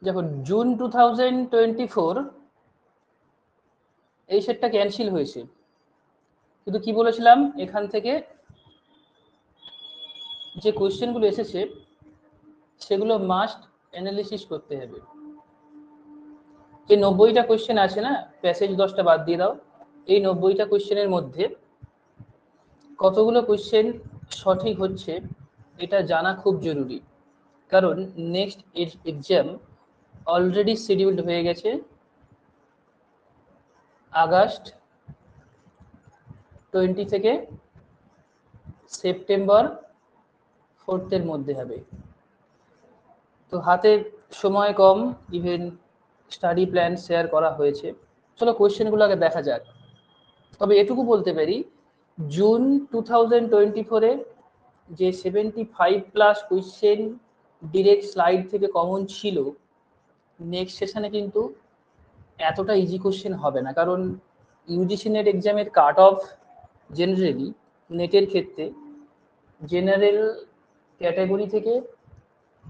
দেখো জুন 2024 এই সেটটা ক্যান্সেল হয়েছে, কিন্তু কি বলেছিলাম এখান থেকে যে কোয়েশ্চেনগুলো এসেছে সেগুলো মাস্ট অ্যানালিসিস করতে হবে। যে 90টা কোয়েশ্চেন আছে না, প্যাসেজ 10টা বাদ দিয়ে দাও, এই 90টা কোয়েশ্চেনের মধ্যে কতগুলো কোয়েশ্চেন সঠিক হচ্ছে এটা জানা খুব জরুরি, কারণ নেক্সট এক্সাম অলরেডি শিডিউলড হয়ে গেছে আগস্ট 20 থেকে সেপ্টেম্বর 4 মধ্যে হবে। তো হাতে সময় কম, ইভেন স্টাডি প্ল্যান শেয়ার করা হয়েছে। চলো কোয়েশ্চেনগুলো আগে দেখা যাক। তবে এটুকু বলতে পারি, জুন 2024-এ যে 75+ কোয়েশ্চেন ডিরেক্ট স্লাইড থেকে কমন ছিল, নেক্সট সেশনে কিন্তু এতটা ইজি কোয়েশ্চেন হবে না, কারণ ইউজিসি নেট এক্সামের কাট অফ জেনারেলি নেটের ক্ষেত্রে জেনারেল ক্যাটাগরি থেকে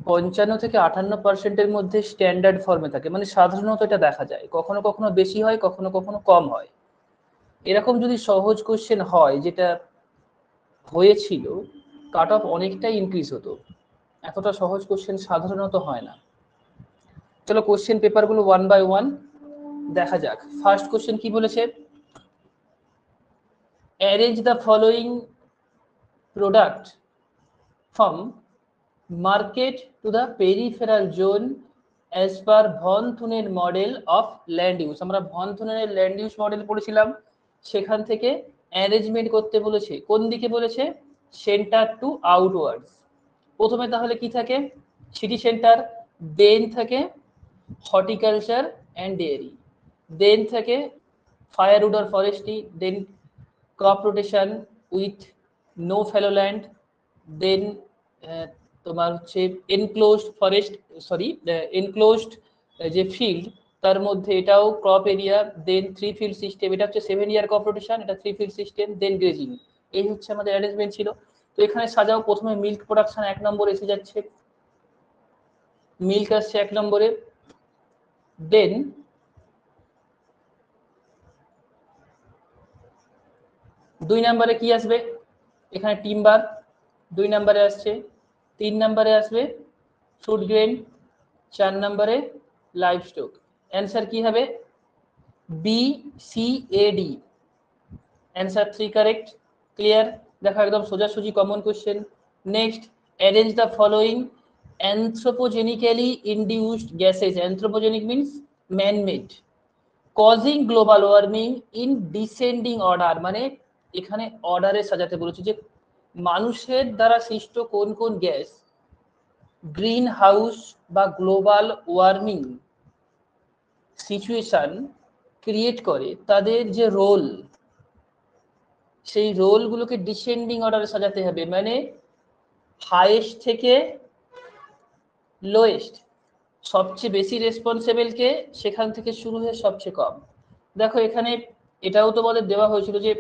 55 থেকে 58% মধ্যে স্ট্যান্ডার্ড ফর্মে থাকে, মানে সাধারণত এটা দেখা যায়, কখনো কখনো বেশি হয়, কখনো কখনো কম হয়। এরকম যদি সহজ কোশ্চেন হয়, যেটা হয়েছিল, কাট অফ অনেকটাই ইনক্রিজ হতো। এতটা সহজ কোশ্চেন সাধারণত হয় না। চলো কোশ্চেন পেপারগুলো ওয়ান বাই ওয়ান দেখা যাক। ফার্স্ট কোশ্চেন কি বলেছে, arrange the following product from market to the peripheral zone as per von থুনের মডেল অফ ল্যান্ড ইউজ। আমরা ভন থুনের ল্যান্ড ইউজ মডেল পড়েছিলাম, সেখান থেকে অ্যারেঞ্জমেন্ট করতে বলেছে। কোন দিকে বলেছে? Centre to outwards. প্রথমে তাহলে কি থাকে? সিটি সেন্টার, দেন থাকে হর্টিকালচার অ্যান্ড ডেয়ারি, দেন থাকে ফায়ারউড আর forestry, then crop rotation with no fallow land, then তোমার হচ্ছে এনক্লোজড ফরেস্ট, সরি এনক্লোজড যে ফিল্ড তার মধ্যে এটাও crop area, then 3 field system, এটা হচ্ছে 7 ইয়ার ক্রপ রোটেশন, এটা 3 ফিল্ড সিস্টেম, দেন গ্রেজিং। এই হচ্ছে আমাদের অ্যারেঞ্জমেন্ট ছিল। তো এখানে সাজাও, প্রথমে মিল্ক প্রোডাকশন 1 নম্বরে এসে যাচ্ছে, মিল্ক আসছে 1 নম্বরে, দেন দুই নম্বরে কি আসবে? এখানে টিম্বার 2 নম্বরে আসছে, 3 নম্বরে আসবে ফ্রুট গ্রেন, 4 নম্বরে লাইভ স্টক। অ্যান্সার কি হবে? B C A D. Answer 3 correct. Clear? দেখো একদম সোজাসুজি common question. Next, arrange the following anthropogenically induced gases. Anthropogenic means man made, causing global warming in descending order. মানে এখানে অর্ডারে সাজাতে বলেছে যে মানুষের দ্বারা সৃষ্ট কোন কোন গ্যাস গ্রিন হাউস বা গ্লোবাল ওয়ার্মিং সিচুয়েশন ক্রিয়েট করে, তাদের যে রোল, সেই রোলগুলোকে ডিসেন্ডিং অর্ডারে সাজাতে হবে, মানে হাইয়েস্ট থেকে লোয়েস্ট। সবচেয়ে বেশি রেসপন্সিবল কে, সেখান থেকে শুরু হয়ে সবচেয়ে কম। দেখো এখানে এটাও তোমাদের দেওয়া হয়েছিল যে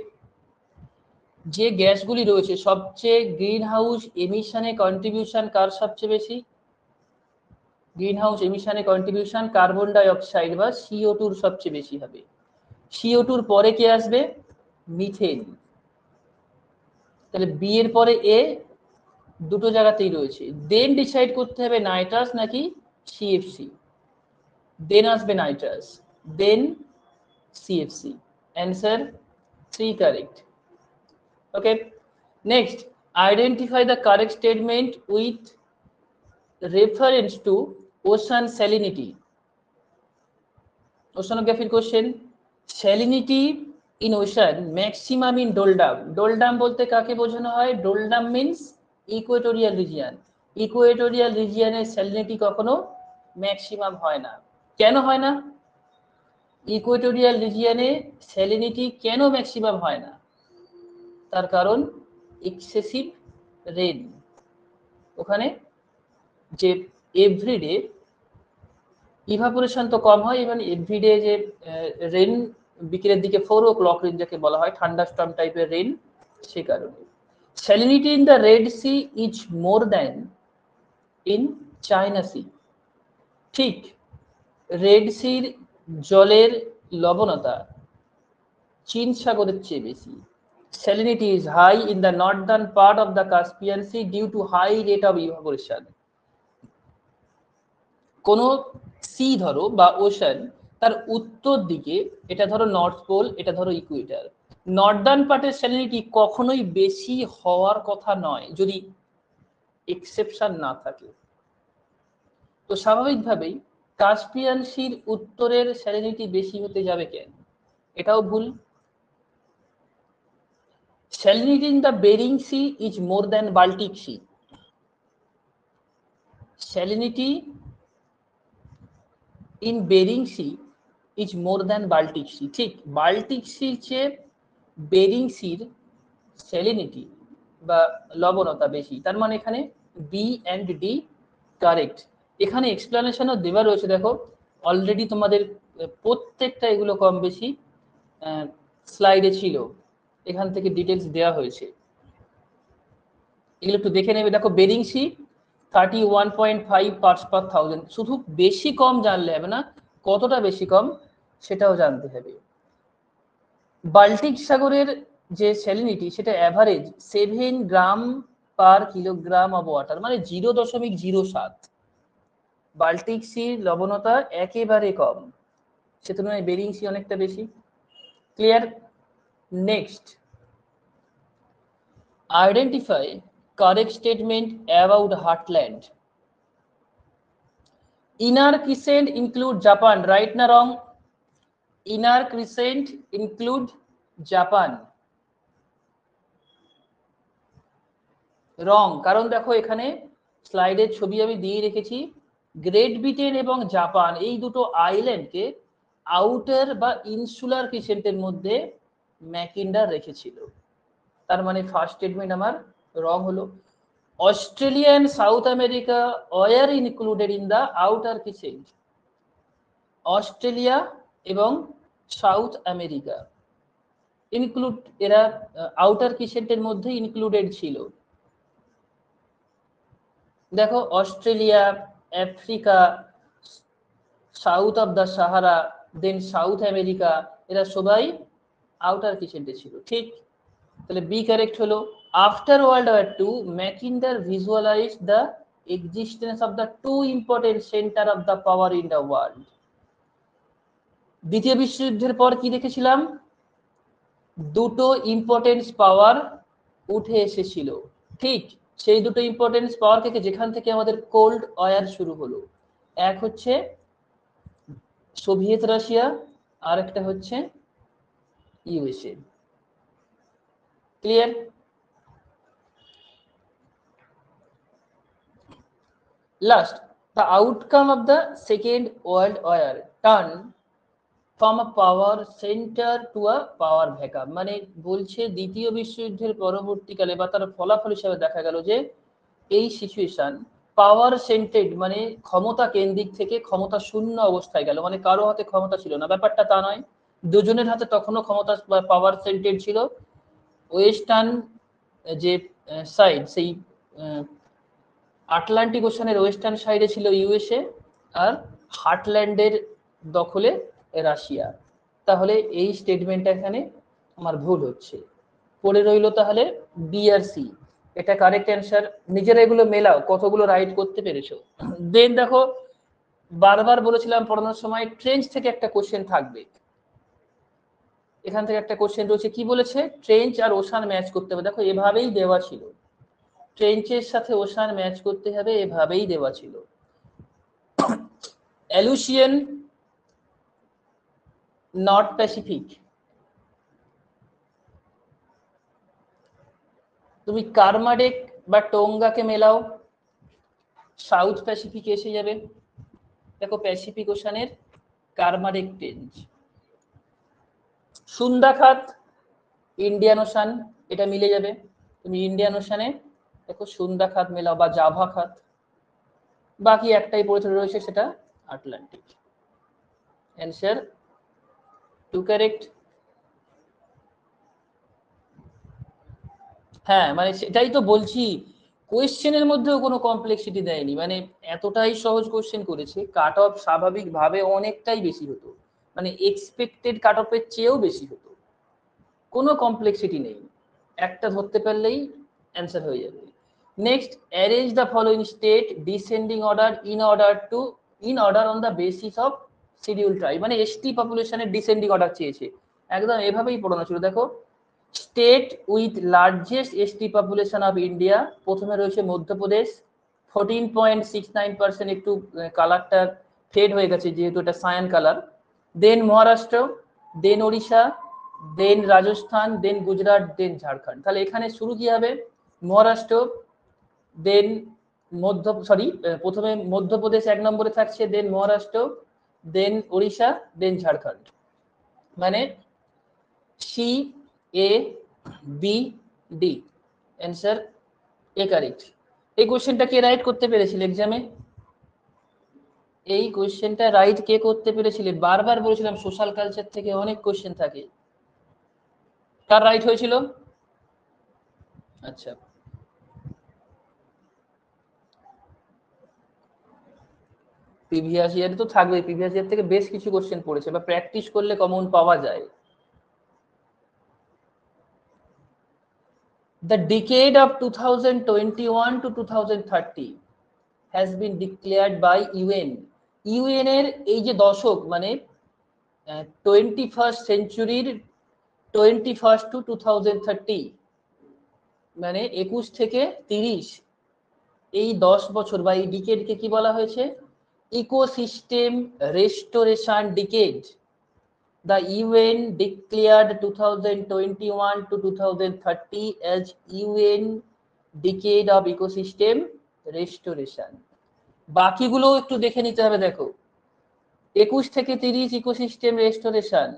যে গ্যাসগুলি রয়েছে সবচেয়ে গ্রিন হাউস এমিশনে কন্ট্রিবিউশন কার সবচেয়ে বেশি? Green house এমিশনে contribution carbon die oxide বা CO2 সবচেয়ে বেশি হবে। CO2 পরে কে আসবে? মিথেন। তাহলে বি এর পরে এ দুটো জায়গাতেই রয়েছে। দেন ডিসাইড করতে হবে নাইট্রাস নাকি CFC। দেন আসবে nitrous, then CFC। Answer 3 correct. Okay, next, identify the correct statement with reference to ocean salinity. Oceanography question. Salinity in ocean maximum in doldrum. Doldrum বলতে কাকে বোঝানো হয়? doldrum means equatorial region. Equatorial রিজিয়নের salinity কখনো maximum হয় না। কেন হয় না? ইকুয়েটোরিয়াল রিজিয়নে স্যালিনিটি কেন ম্যাক্সিমাম হয় না? তার কারণ এক্সেসিভ রেন। ওখানে যে এভরিডে ইভাপোরেশন তো কম হয়, ইভেন এভরিডে যে রেন বিকেলের দিকে 4 o'clock রেন যাকে বলা হয়, ঠান্ডা স্টর্ম টাইপের রেন, সে কারণে। Salinity in the red sea is more than in China sea. ঠিক রেড সির জলের লবণতা চীন সাগরের চেয়ে বেশি। Salinity is high in the northern part of the Caspian Sea due to high rate of evaporation. কোন সি ধরো বা ওশান, তার উত্তর দিকে, এটা ধরো নর্থ পোল, এটা ধরো ইকুয়েটর, নর্দার্ন পার্টের স্যালিনিটি কখনোই বেশি হওয়ার কথা নয় যদি এক্সেপশন না থাকে। তো স্বাভাবিকভাবেই কাস্পিয়ান সির উত্তরের স্যালিনিটি বেশি হতে যাবে কেন? এটাও ভুল। Salinity in the Bering Sea is more than Baltic Sea. Salinity in Bering Sea is more than Baltic Sea. ঠিক, বাল্টিক সির চেয়ে বেরিং সির স্যালিনিটি বা লবণতা বেশি। তার মানে এখানে বি অ্যান্ড ডি কারেক্ট। এখানে এক্সপ্লেনেশনও দেওয়া রয়েছে, দেখো অলরেডি তোমাদের প্রত্যেকটা এগুলো কম বেশি স্লাইডে ছিল, এখান থেকে ডিটেলস দেওয়া হয়েছে, এগুলো একটু দেখে নেবে। দেখো Bering sea 31.5 parts per thousand. শুধু বেশি কম জানলে হবে না, কতটা বেশি কম সেটাও জানতে হবে। বাল্টিক সাগরের যে স্যালিনিটি সেটা average 7 gram per kilogram of water, মানে 0.07। বাল্টিক সির লবণতা একেবারে কম, সে তুলনায় বেরিং সি অনেকটা বেশি। Clear? Next, identify correct statement about heartland. Inner crescent include Japan, right na wrong? Inner crescent include Japan. রং, কারণ দেখো এখানে স্লাইডের ছবি আমি দিয়ে রেখেছি, গ্রেট ব্রিটেন এবং জাপান এই দুটো আইল্যান্ডকে আউটার বা ইনসুলার ক্রিসেন্টের মধ্যে ম্যাকিন্ডার রেখেছিল। তার মানে ফার্স্ট স্টেটমেন্ট আমার রং হলো। অস্ট্রেলিয়া and সাউথ আমেরিকা were included in the outer crescent. Australia এবং সাউথ আমেরিকা ইনক্লুড, এরা আউটার ক্রিসেন্টের মধ্যে ইনক্লুডেড ছিল। দেখো Australia, Africa, south of the Sahara, then South America, এরা সবাই আউটার ক্রিসেন্টে ছিল। ঠিক, তাহলে বি কারেক্ট হলো। After World War two Mackinder visualise the existence of the two important centre of the power in the world. দ্বিতীয় বিশ্বযুদ্ধের পর কি দেখেছিলাম? দুটো ইম্পর্টেন্স পাওয়ার উঠে এসেছিল। ঠিক, সেই দুটো ইম্পর্টেন্স পাওয়ার থেকে যেখান থেকে আমাদের কোল্ড ওয়ার শুরু হলো, এক হচ্ছে সোভিয়েত রাশিয়া, আর একটা হচ্ছে USA. Clear? Last, the outcome of the Second World War turned from a power center to a power vacuum. মানে বলছে দ্বিতীয় বিশ্বযুদ্ধের পরবর্তীকালে বা তার ফলাফল হিসেবে দেখা গেল যে এই সিচুয়েশন পাওয়ার সেন্টেড, মানে ক্ষমতা কেন্দ্রিক থেকে ক্ষমতা শূন্য অবস্থায় গেল। মানে কারো হাতে ক্ষমতা ছিল না, ব্যাপারটা তা নয়, দুজনের হাতে তখনও ক্ষমতা বা পাওয়ার সেন্টেড ছিল। ওয়েস্টার্ন যে সাইড, সেই আটলান্টিক ওশানের ওয়েস্টার্ন সাইডে ছিল ইউএসএ, আর হার্টল্যান্ডের দখলে রাশিয়া। তাহলে এই স্টেটমেন্টটা এখানে আমার ভুল হচ্ছে, পড়ে রইল তাহলে বি আর সি। এটা কারেক্ট অ্যান্সার। নিজেরা এগুলো মেলাও, কতগুলো রাইট করতে পেরেছো। দেন দেখো, বারবার বলেছিলাম পড়ানোর সময় ট্রেঞ্চ থেকে একটা কোশ্চেন থাকবে। এখান থেকে একটা কোশ্চেন রয়েছে, কি বলেছে? ট্রেঞ্চ আর ওশান ম্যাচ করতে হবে। দেখো এভাবেই দেওয়া ছিল, ট্রেঞ্চের সাথে ওশান ম্যাচ করতে হবে, এভাবেই দেওয়া ছিল। অ্যালুসিয়ান, নর্থ প্যাসিফিক, তুমি কারমাডেক বা টোঙ্গাকে মেলাও, সাউথ প্যাসিফিক এসে যাবে। দেখো প্যাসিফিক ওশানের কারমাডেক ট্রেঞ্চ। সুন্দাখাত, ইন্ডিয়ান ওশান, এটা মিলে যাবে। তুমি ইন্ডিয়ান ওশানে দেখো সুন্দাখাত মেলাও বা জাভা খাত। বাকি একটাই পড়ে রয়েছে, সেটা আটলান্টিক। Answer two correct. হ্যাঁ, মানে সেটাই তো বলছি, কোয়েশ্চেনের মধ্যেও কোনো কমপ্লেক্সিটি দেয়নি, মানে এতটাই সহজ কোয়েশ্চেন করেছে, কাট অফ স্বাভাবিকভাবে অনেকটাই বেশি হতো, মানে এক্সপেক্টেড কাট অফের চেয়েও বেশি হতো। কোনো কমপ্লেক্সিটি নেই, একটা ধরতে পারলেই অ্যান্সার হয়ে যাবে। Next, arrange the following state descending order in order on the basis of schedule tribe, মানে এসটি পপুলেশনের ডিসেন্ডিং অর্ডার চেয়েছে, একদম এভাবেই পড়ানো ছিল। দেখো, state with largest ST population of India, প্রথমে রয়েছে মধ্যপ্রদেশ 14.69%, একটু কালারটা ফেড হয়ে গেছে যেহেতু এটা সায়ান কালার। দেন মহারাষ্ট্র, দেন ওড়িশা, দেন রাজস্থান, দেন গুজরাট, দেন ঝাড়খণ্ড। তাহলে এখানে শুরু কি হবে? মহারাষ্ট্র, দেন প্রথমে মধ্যপ্রদেশ 1 নম্বরে থাকছে, দেন মহারাষ্ট্র, দেন ওড়িশা, দেন ঝাড়খণ্ড, মানে C A B D, answer A correct. এই কোশ্চেনটা কে রাইট করতে পেরেছিল এক্সামে? এই কোশ্চেনটা রাইট কে করতে পেরেছিলে? বারবার বলেছিলাম সোশ্যাল কালচার থেকে অনেক কোশ্চেন থাকে। কার রাইট হয়েছিল? আচ্ছা, প্রিভিয়াস ইয়ারে তো থাকবেই, প্রিভিয়াস ইয়ার থেকে বেশ কিছু কোশ্চেন পড়েছে, বা প্র্যাকটিস করলে কমন পাওয়া যায়। The decade of 2021 to 2030 has been declared by UN. UN এর এই যে দশক, মানে 21st সেঞ্চুরির 21st to 2030, মানে 21 থেকে 30, এই 10 বছর বা এই ডিকেডকে কি বলা হয়েছে? Ecosystem restoration decade. The UN declared 2021 to 2030 as UN Decade of Ecosystem Restoration. বাকিগুলো একটু দেখে নিতে হবে। দেখো, 21 থেকে 30 ইকোসিস্টেম রেস্টোরেশন,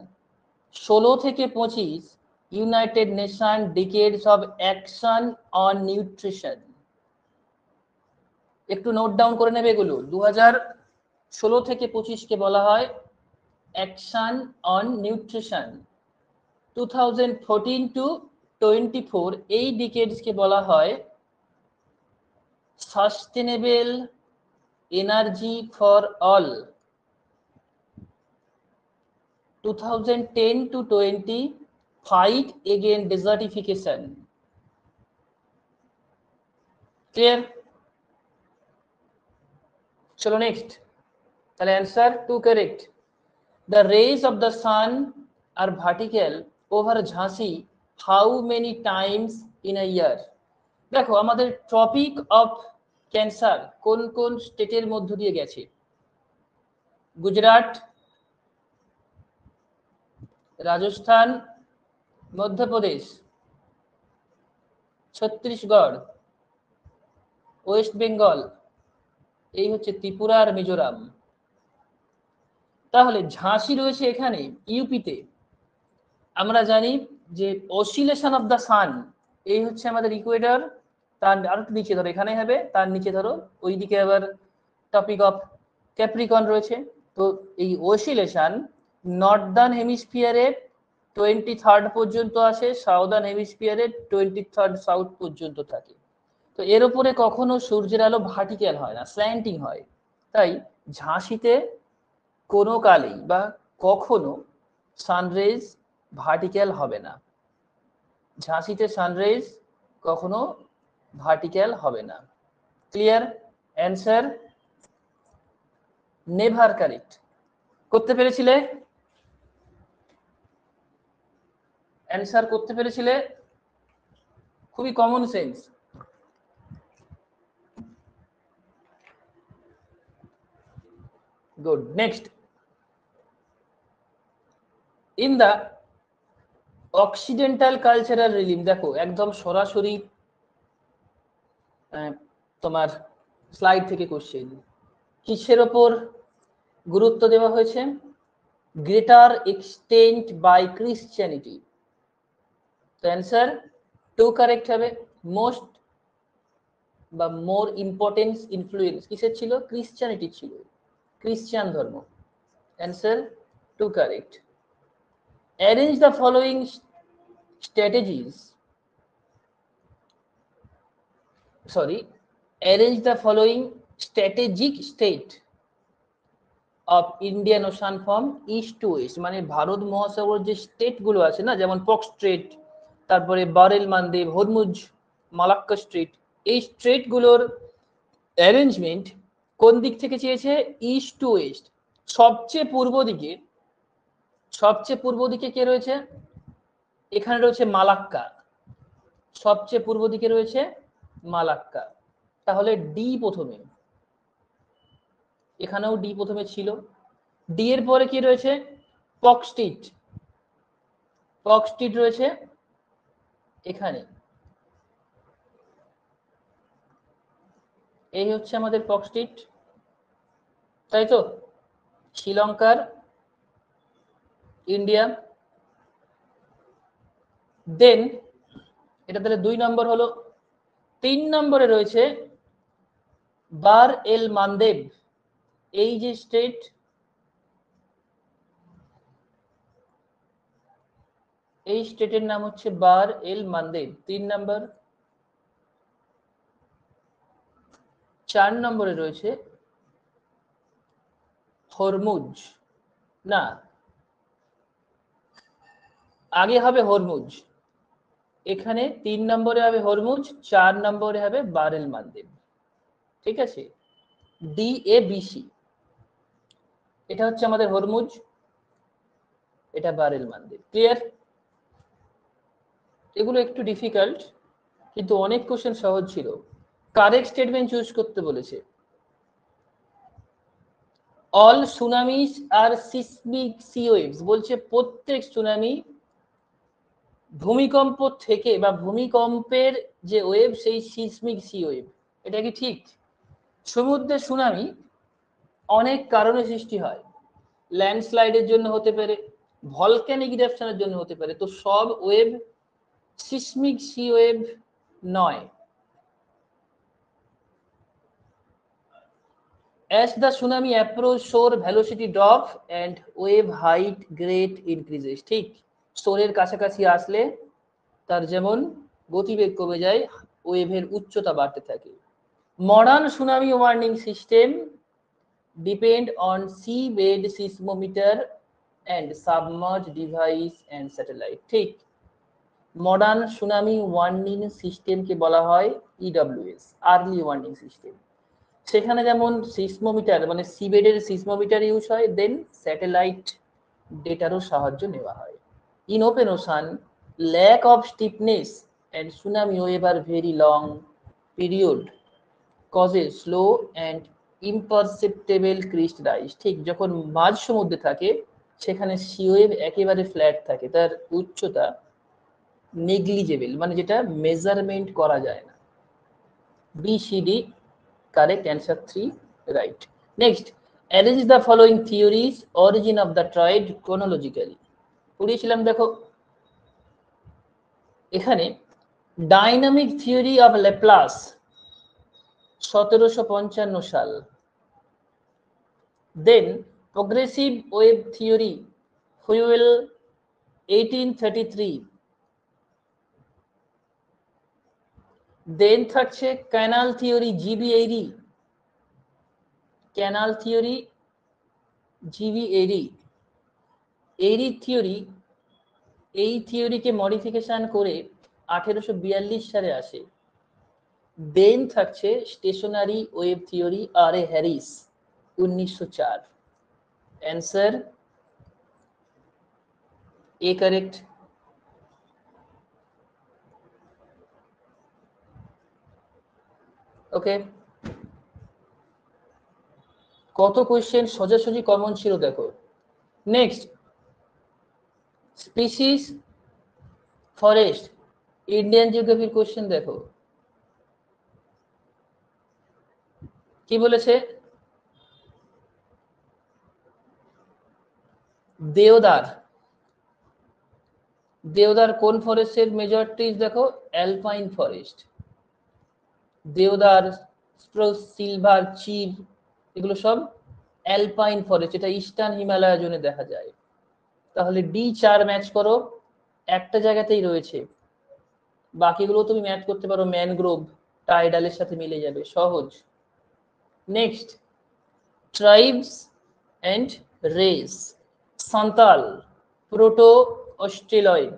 16 থেকে 25 United nation ডিকেডস of action on nutrition. একটু নোট ডাউন করে নেবে এগুলো। 2016 থেকে 25 কে বলা হয় অ্যাকশন অন নিউট্রিশন। 2014 টু 24 এই ডিকেডসকে বলা হয় sustainable energy for all. 2010 to 20 fight against desertification. Clear? চলো নেক্সট। তাহলে answer 2 correct. The rays of the sun are vertical over Jhansi how many times in a year? দেখো, আমাদের tropic of cancer কোন কোন স্টেটের মধ্য দিয়ে গেছে? গুজরাট, রাজস্থান, মধ্যপ্রদেশ, ছত্তিশগড়, ওয়েস্ট বেঙ্গল, এই হচ্ছে ত্রিপুরা আর মিজোরাম। তাহলে ঝাঁসি রয়েছে এখানে ইউপিতে। আমরা জানি যে অসিলেশন অফ দ্য সান, এই হচ্ছে আমাদের ইকুয়েটর, তার আরো নিচে ধরো, এখানে হবে, তার নিচে ধরো ওইদিকে আবার টপিক অফ ক্যাপ্রিকন রয়েছে। তো এই অসিলেশন নর্দার্ন হেমিস্ফিয়ারে 23rd পর্যন্ত আসে, সাউদার্ন হেমিস্ফিয়ারে 23rd সাউথ পর্যন্ত থাকে। তো এর উপরে কখনো সূর্যের আলো ভার্টিক্যাল হয় না, স্ল্যান্টিং হয়। তাই ঝাঁসিতে কোনো কালেই বা কখনো সানরেজ ভার্টিক্যাল হবে না। ঝাঁসিতে সানরাইজ কখনো ভার্টিক্যাল হবে না। ক্লিয়ার? Answer never correct. করতে পেরেছিলে? অ্যান্সার করতে পেরেছিলে? খুবই common sense. Good. Next, in the occidental cultural রিলিম, দেখো একদম সরাসরি তোমার স্লাইড থেকে কোশ্চেন। কিসের ওপর গুরুত্ব দেওয়া হয়েছে? Greater extent by Christianity. তো অ্যান্সার 2 কারেক্ট হবে। মোস্ট বা মোর ইম্পর্টেন্স ইনফ্লুয়েন্স কিসের ছিল? ক্রিশ্চিয়ানিটি ছিল, ক্রিশ্চিয়ান ধর্ম। Answer 2 correct. Arrange the following strategies sorry, arrange the following strategic state of Indian ocean from east two West, মানে ভারত মহাসাগর যে স্টেট গুলো আছে না, যেমন পক স্ট্রেট, তারপরে বারেল মানদেব, হরমুজ, মালাক্কা স্ট্রেট, এই স্ট্রেট গুলোর অ্যারেঞ্জমেন্ট কোন দিক থেকে চেয়েছে? East two West. সবচেয়ে পূর্ব দিকে কে রয়েছে? এখানে রয়েছে মালাক্কা, সবচেয়ে পূর্ব দিকে রয়েছে মালাক্কা। তাহলে ডি প্রথমে, এখানেও ডি প্রথমে ছিল। ডি এর পরে কি রয়েছে? পক স্ট্রিট রয়েছে এখানে। এই হচ্ছে আমাদের পক স্ট্রিট, তাই তো? শ্রীলঙ্কার, ইন্ডিয়া। দেন এটা তাহলে 2 নম্বর হলো। 3 নম্বরে রয়েছে বার এল মানদেব, এই যে স্টেট, এই স্টেটের নাম হচ্ছে বার এল মানদেব, 3 নম্বর। 4 নম্বরে রয়েছে হরমুজ, না আগে হবে হরমুজ, এখানে 3 নম্বরে হবে হরমুজ, 4 নম্বরে হবে বার এল মানদেব। ঠিক আছে, ডি এ বি সি, এটা হচ্ছে আমাদের হরমুজ, এটা বার এল মানদেব। ক্লিয়ার? এগুলো একটু ডিফিকাল্ট, কিন্তু অনেক কোশ্চেন সহজ ছিল। কারেক্ট স্টেটমেন্ট চুজ করতে বলেছে। অল সুনামিস আর সিসমিক সি ওয়েভস, বলছে প্রত্যেক সুনামি ভূমিকম্প থেকে বা ভূমিকম্পের যে ওয়েভ সেই সিসমিক সি ওয়েভ। এটা কি ঠিক? সমুদ্রের সুনামি অনেক কারণে সৃষ্টি হয়, ল্যান্ডস্লাইডের জন্য হতে পারে, ভলক্যানিক ইরাপশনের জন্য হতে পারে, তো সব ওয়েভ সিসমিক সি ওয়েভ নয়। As the tsunami approach, shore velocity drop and wave height great increases. ঠিক, শোরের কাছাকাছি আসলে তার যেমন গতিবেগ কমে যায়, ওয়েভের উচ্চতা বাড়তে থাকে। Modern tsunami warning system depend on sea bed seismometer and submerge device and satellite. ঠিক, মডার্ন সুনামি ওয়ার্নিং সিস্টেমকে বলা হয় ইডব্লিউএস, আর্লি ওয়ার্নিং সিস্টেম। সেখানে যেমন সিসমোমিটার মানে সিবেডের সিসমোমিটার ইউজ হয়, দেন স্যাটেলাইট ডেটারও সাহায্য নেওয়া হয়। In open ocean, lack of stiffness and tsunami wave are very long period causes slow and imperceptible crest rise. ঠিক, যখন মাঝ সমুদ্রে থাকে সেখানে সি ওয়েভ একেবারে ফ্ল্যাট থাকে, তার উচ্চতা নেগলিজেবল, মানে যেটা মেজারমেন্ট করা যায় না। BCD correct answer 3 right. Next, arrange the following theories origin of the trade chronologically. পড়িয়েছিলাম দেখো এখানে ডাইনামিক থিওরি অফ ল্যাপ্লাস 1755 সাল, then progressive wave theory Whewell 1833, then থাকছে canal theory GB Airy, canal theory GB Airy, Airy theory, এই থিওরিকে modification করে 1842 সালে আসে। দেন থাকছে stationary wave theory R A Harris 1904। Answer A correct. Okay, কত question সোজাসুজি কমন ছিল দেখো। নেক্সট, স্পিসিস ফরেস্ট, ইন্ডিয়ান জিওগ্রাফির কোয়েশ্চেন দেখো কি বলেছে। দেওদার, দেওদার কোন ফরেস্টের মেজর ট্রিজ দেখো? Alpine forest. Deodar, spruce, silver, chir, এগুলো সব অ্যালপাইন ফরেস্ট, এটা ইস্টার্ন হিমালয় জোনে দেখা যায়। তাহলে ডি 4 ম্যাচ করো, একটা জায়গাতেই রয়েছে, বাকিগুলো তুমি ম্যাচ করতে পারো ম্যানগ্রোভ টাইডালের সাথে মিলে যাবে, সহজ। Next, tribes and race, Santhal, proto Australoid.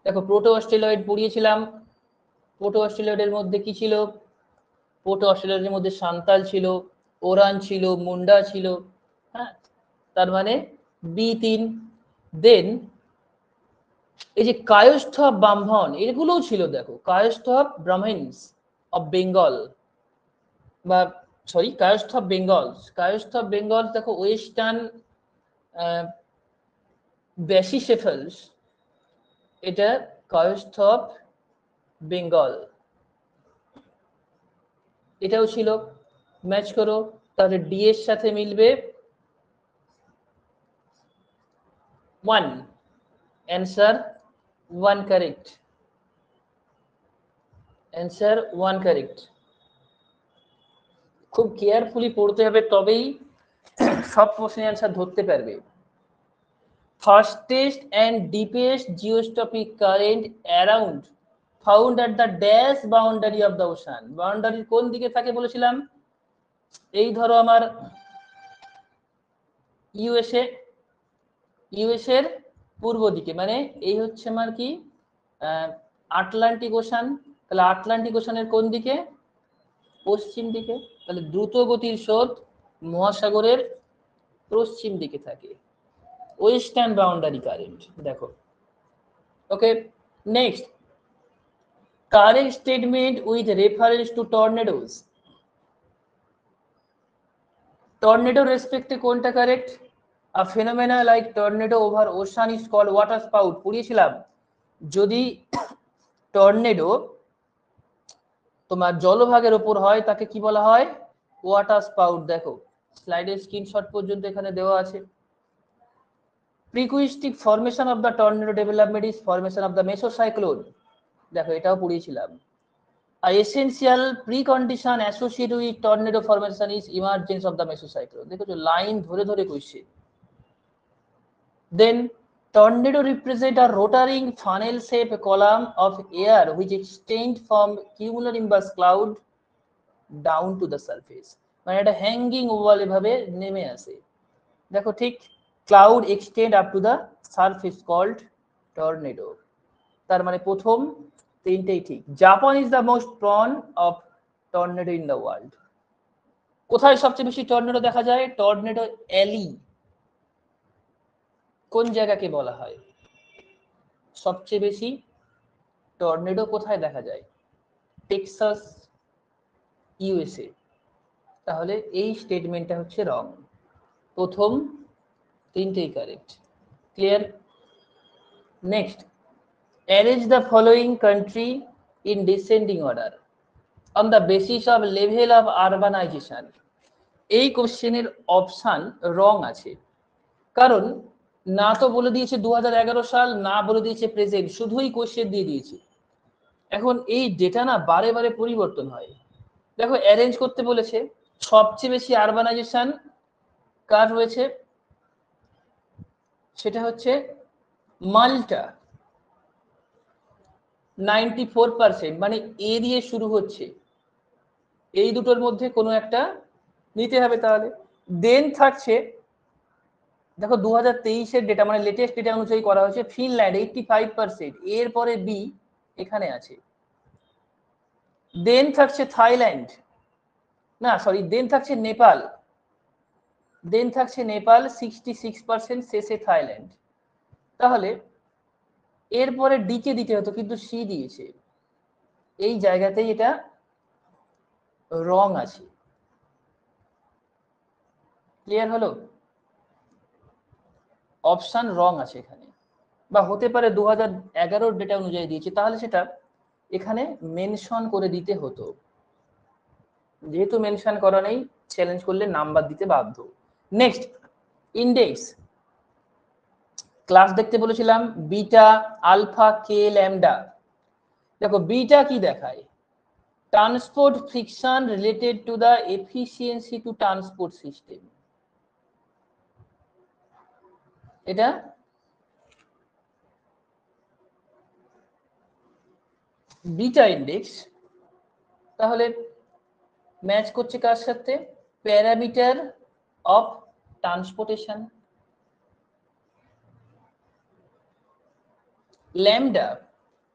দেখো প্রোটো অস্ট্রেলয়েড পড়িয়েছিলাম, প্রোটো অস্ট্রেলয়েডের মধ্যে কি ছিল? প্রোটো অস্ট্রেলয়েডের মধ্যে সান্তাল ছিল, ওরান ছিল, মুন্ডা ছিল, হ্যাঁ, তার মানে B3। দেন এই যে কায়স্থ ব্রাহ্মণ এগুলোও ছিল, দেখো কায়স্থ ব্রাহ্মণস অফ বেঙ্গল, বা সরি কায়স্থ বেঙ্গল, কায়স্থ বেঙ্গল দেখো ওয়েস্টার্ন ব্যাসিসেফালস, এটা কায়স্থ বেঙ্গল, এটাও ছিল। ম্যাচ করো, তাহলে ডি এর সাথে মিলবে 1, অ্যান্সার 1 কারেক্ট, অ্যান্সার 1 কারেক্ট। খুব কেয়ারফুলি পড়তে হবে, তবেই সব প্রশ্নের অ্যান্সার ধরতে পারবে। Fastest and deepest geostrophic current around found at the dash boundary of the ocean, বাউন্ডারির কোন দিকে থাকে বলেছিলাম? এই ধরো আমার ইউএসএ, ইউএসএর পূর্ব দিকে, মানে এই হচ্ছে আমার কি আটলান্টিক ওশান, তাহলে আটলান্টিক ওশানের কোন দিকে? পশ্চিম দিকে, তাহলে দ্রুত গতির স্রোত মহাসাগরের পশ্চিম দিকে থাকে, ওয়েস্টার্ন বাউন্ডারি কারেন্ট। দেখো okay, next, correct statement with reference to tornadoes, tornado রেসপেক্টে কোনটা correct? A phenomena like tornado over ocean is called waterspout, পড়িয়েছিলাম। যদি টর্নেডো তোমার জলভাগের উপর হয় তাকে কি বলা হয়? Waterspout. দেখো স্লাইডের স্ক্রিনশট পর্যন্ত এখানে দেওয়া আছে। Prerequisite formation of the tornado development is formation of the mesocyclone, দেখো এটাও পড়িয়েছিলাম। A essential precondition associated with tornado formation is emergence of the mesocyclone, দেখো যে লাইন ধরে ধরে কইছে। Then tornado represent a rotating funnel shaped column of air which extend from cumulonimbus cloud down to the surface, মানে এটা hanging oval এভাবে নেমে আসে। দেখো ঠিক, cloud extend up to the surface called tornado, তার মানে প্রথম তিনটেই ঠিক। Japan is the most prone of tornado in the world, কোথায় সবচেয়ে বেশি টর্নেডো দেখা যায়? টর্নেডো অ্যালি কোন জায়গাকে বলা হয়? সবচেয়ে বেশি টর্নেডো কোথায় দেখা যায়? Texas, USA. তাহলে এই স্টেটমেন্টটা হচ্ছে রং, প্রথম তিনটেই correct. Clear? Next, arrange the following country in descending order on the basis of level of urbanisation, এই কোশ্চেনের অপশান রং আছে, কারণ না তো বলে দিয়েছে 2011 সাল, না বলে দিয়েছে প্রেজেন্ট, শুধুই কোশ্চেন দিয়ে দিয়েছে। এখন এই ডেটা না বারে বারে পরিবর্তন হয়। দেখো অ্যারেঞ্জ করতে বলেছে, সবচেয়ে বেশি আরবানাইজেশন কার হয়েছে? সেটা হচ্ছে মাল্টা, 94%, মানে এ দিয়ে শুরু হচ্ছে, এই দুটোর মধ্যে কোনো একটা নিতে হবে তাহলে। দেন থাকছে, দেখো 2023-এর ডেটা মানে লেটেস্ট ডেটা অনুযায়ী করা হয়েছে, ফিনল্যান্ড 85%, এরপরে বি এখানে আছে। দেন থাকছে থাইল্যান্ড, না সরি, দেন থাকছে নেপাল, দেন থাকছে নেপাল 66%, শেষে থাইল্যান্ড। তাহলে এরপরে ডি কে দিতে হতো, কিন্তু সি দিয়েছে, এই জায়গাতেই এটা রং আছে। ক্লিয়ার হলো? অপশন রং আছে এখানে, বা হতে পারে 2011 ডেটা অনুযায়ী দিয়েছে, তাহলে সেটা এখানে মেনশন করে দিতে হতো, যেহেতু মেনশন করা নেই, চ্যালেঞ্জ করলে নাম্বার দিতে বাধ্য। নেক্সট, ইন্ডেক্স ক্লাস দেখতে বলেছিলাম, বিটা, আলফা, কে, ল্যামডা। দেখো বিটা কি দেখায়? Transport friction related to the efficiency to transport system, এটা বিটা ইন্ডেক্স তাহলে ম্যাচ করছে কার সাথে? Parameter of transportation. Lambda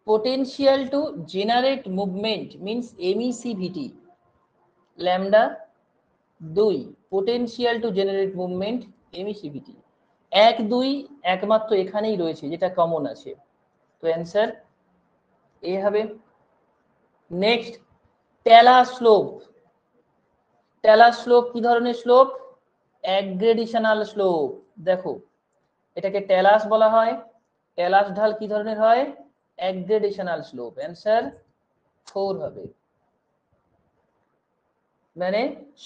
potential to generate movement means MECVT. Lambda 2 potential to generate movement MECVT। 1 2 একমাত্র এখানেই রয়েছে যেটা কমন আছে, তো অ্যান্সার এ হবে। Next teller slope. Teller slope কি ধরনের স্লোপ? অ্যাগ্রেডিশনাল স্লোপ। দেখো এটাকে টেলাস বলা হয়। টেলাস ঢাল কি ধরনের হয়? অ্যাগ্রেডিশনাল স্লোপ। অ্যান্সার 4 হবে, মানে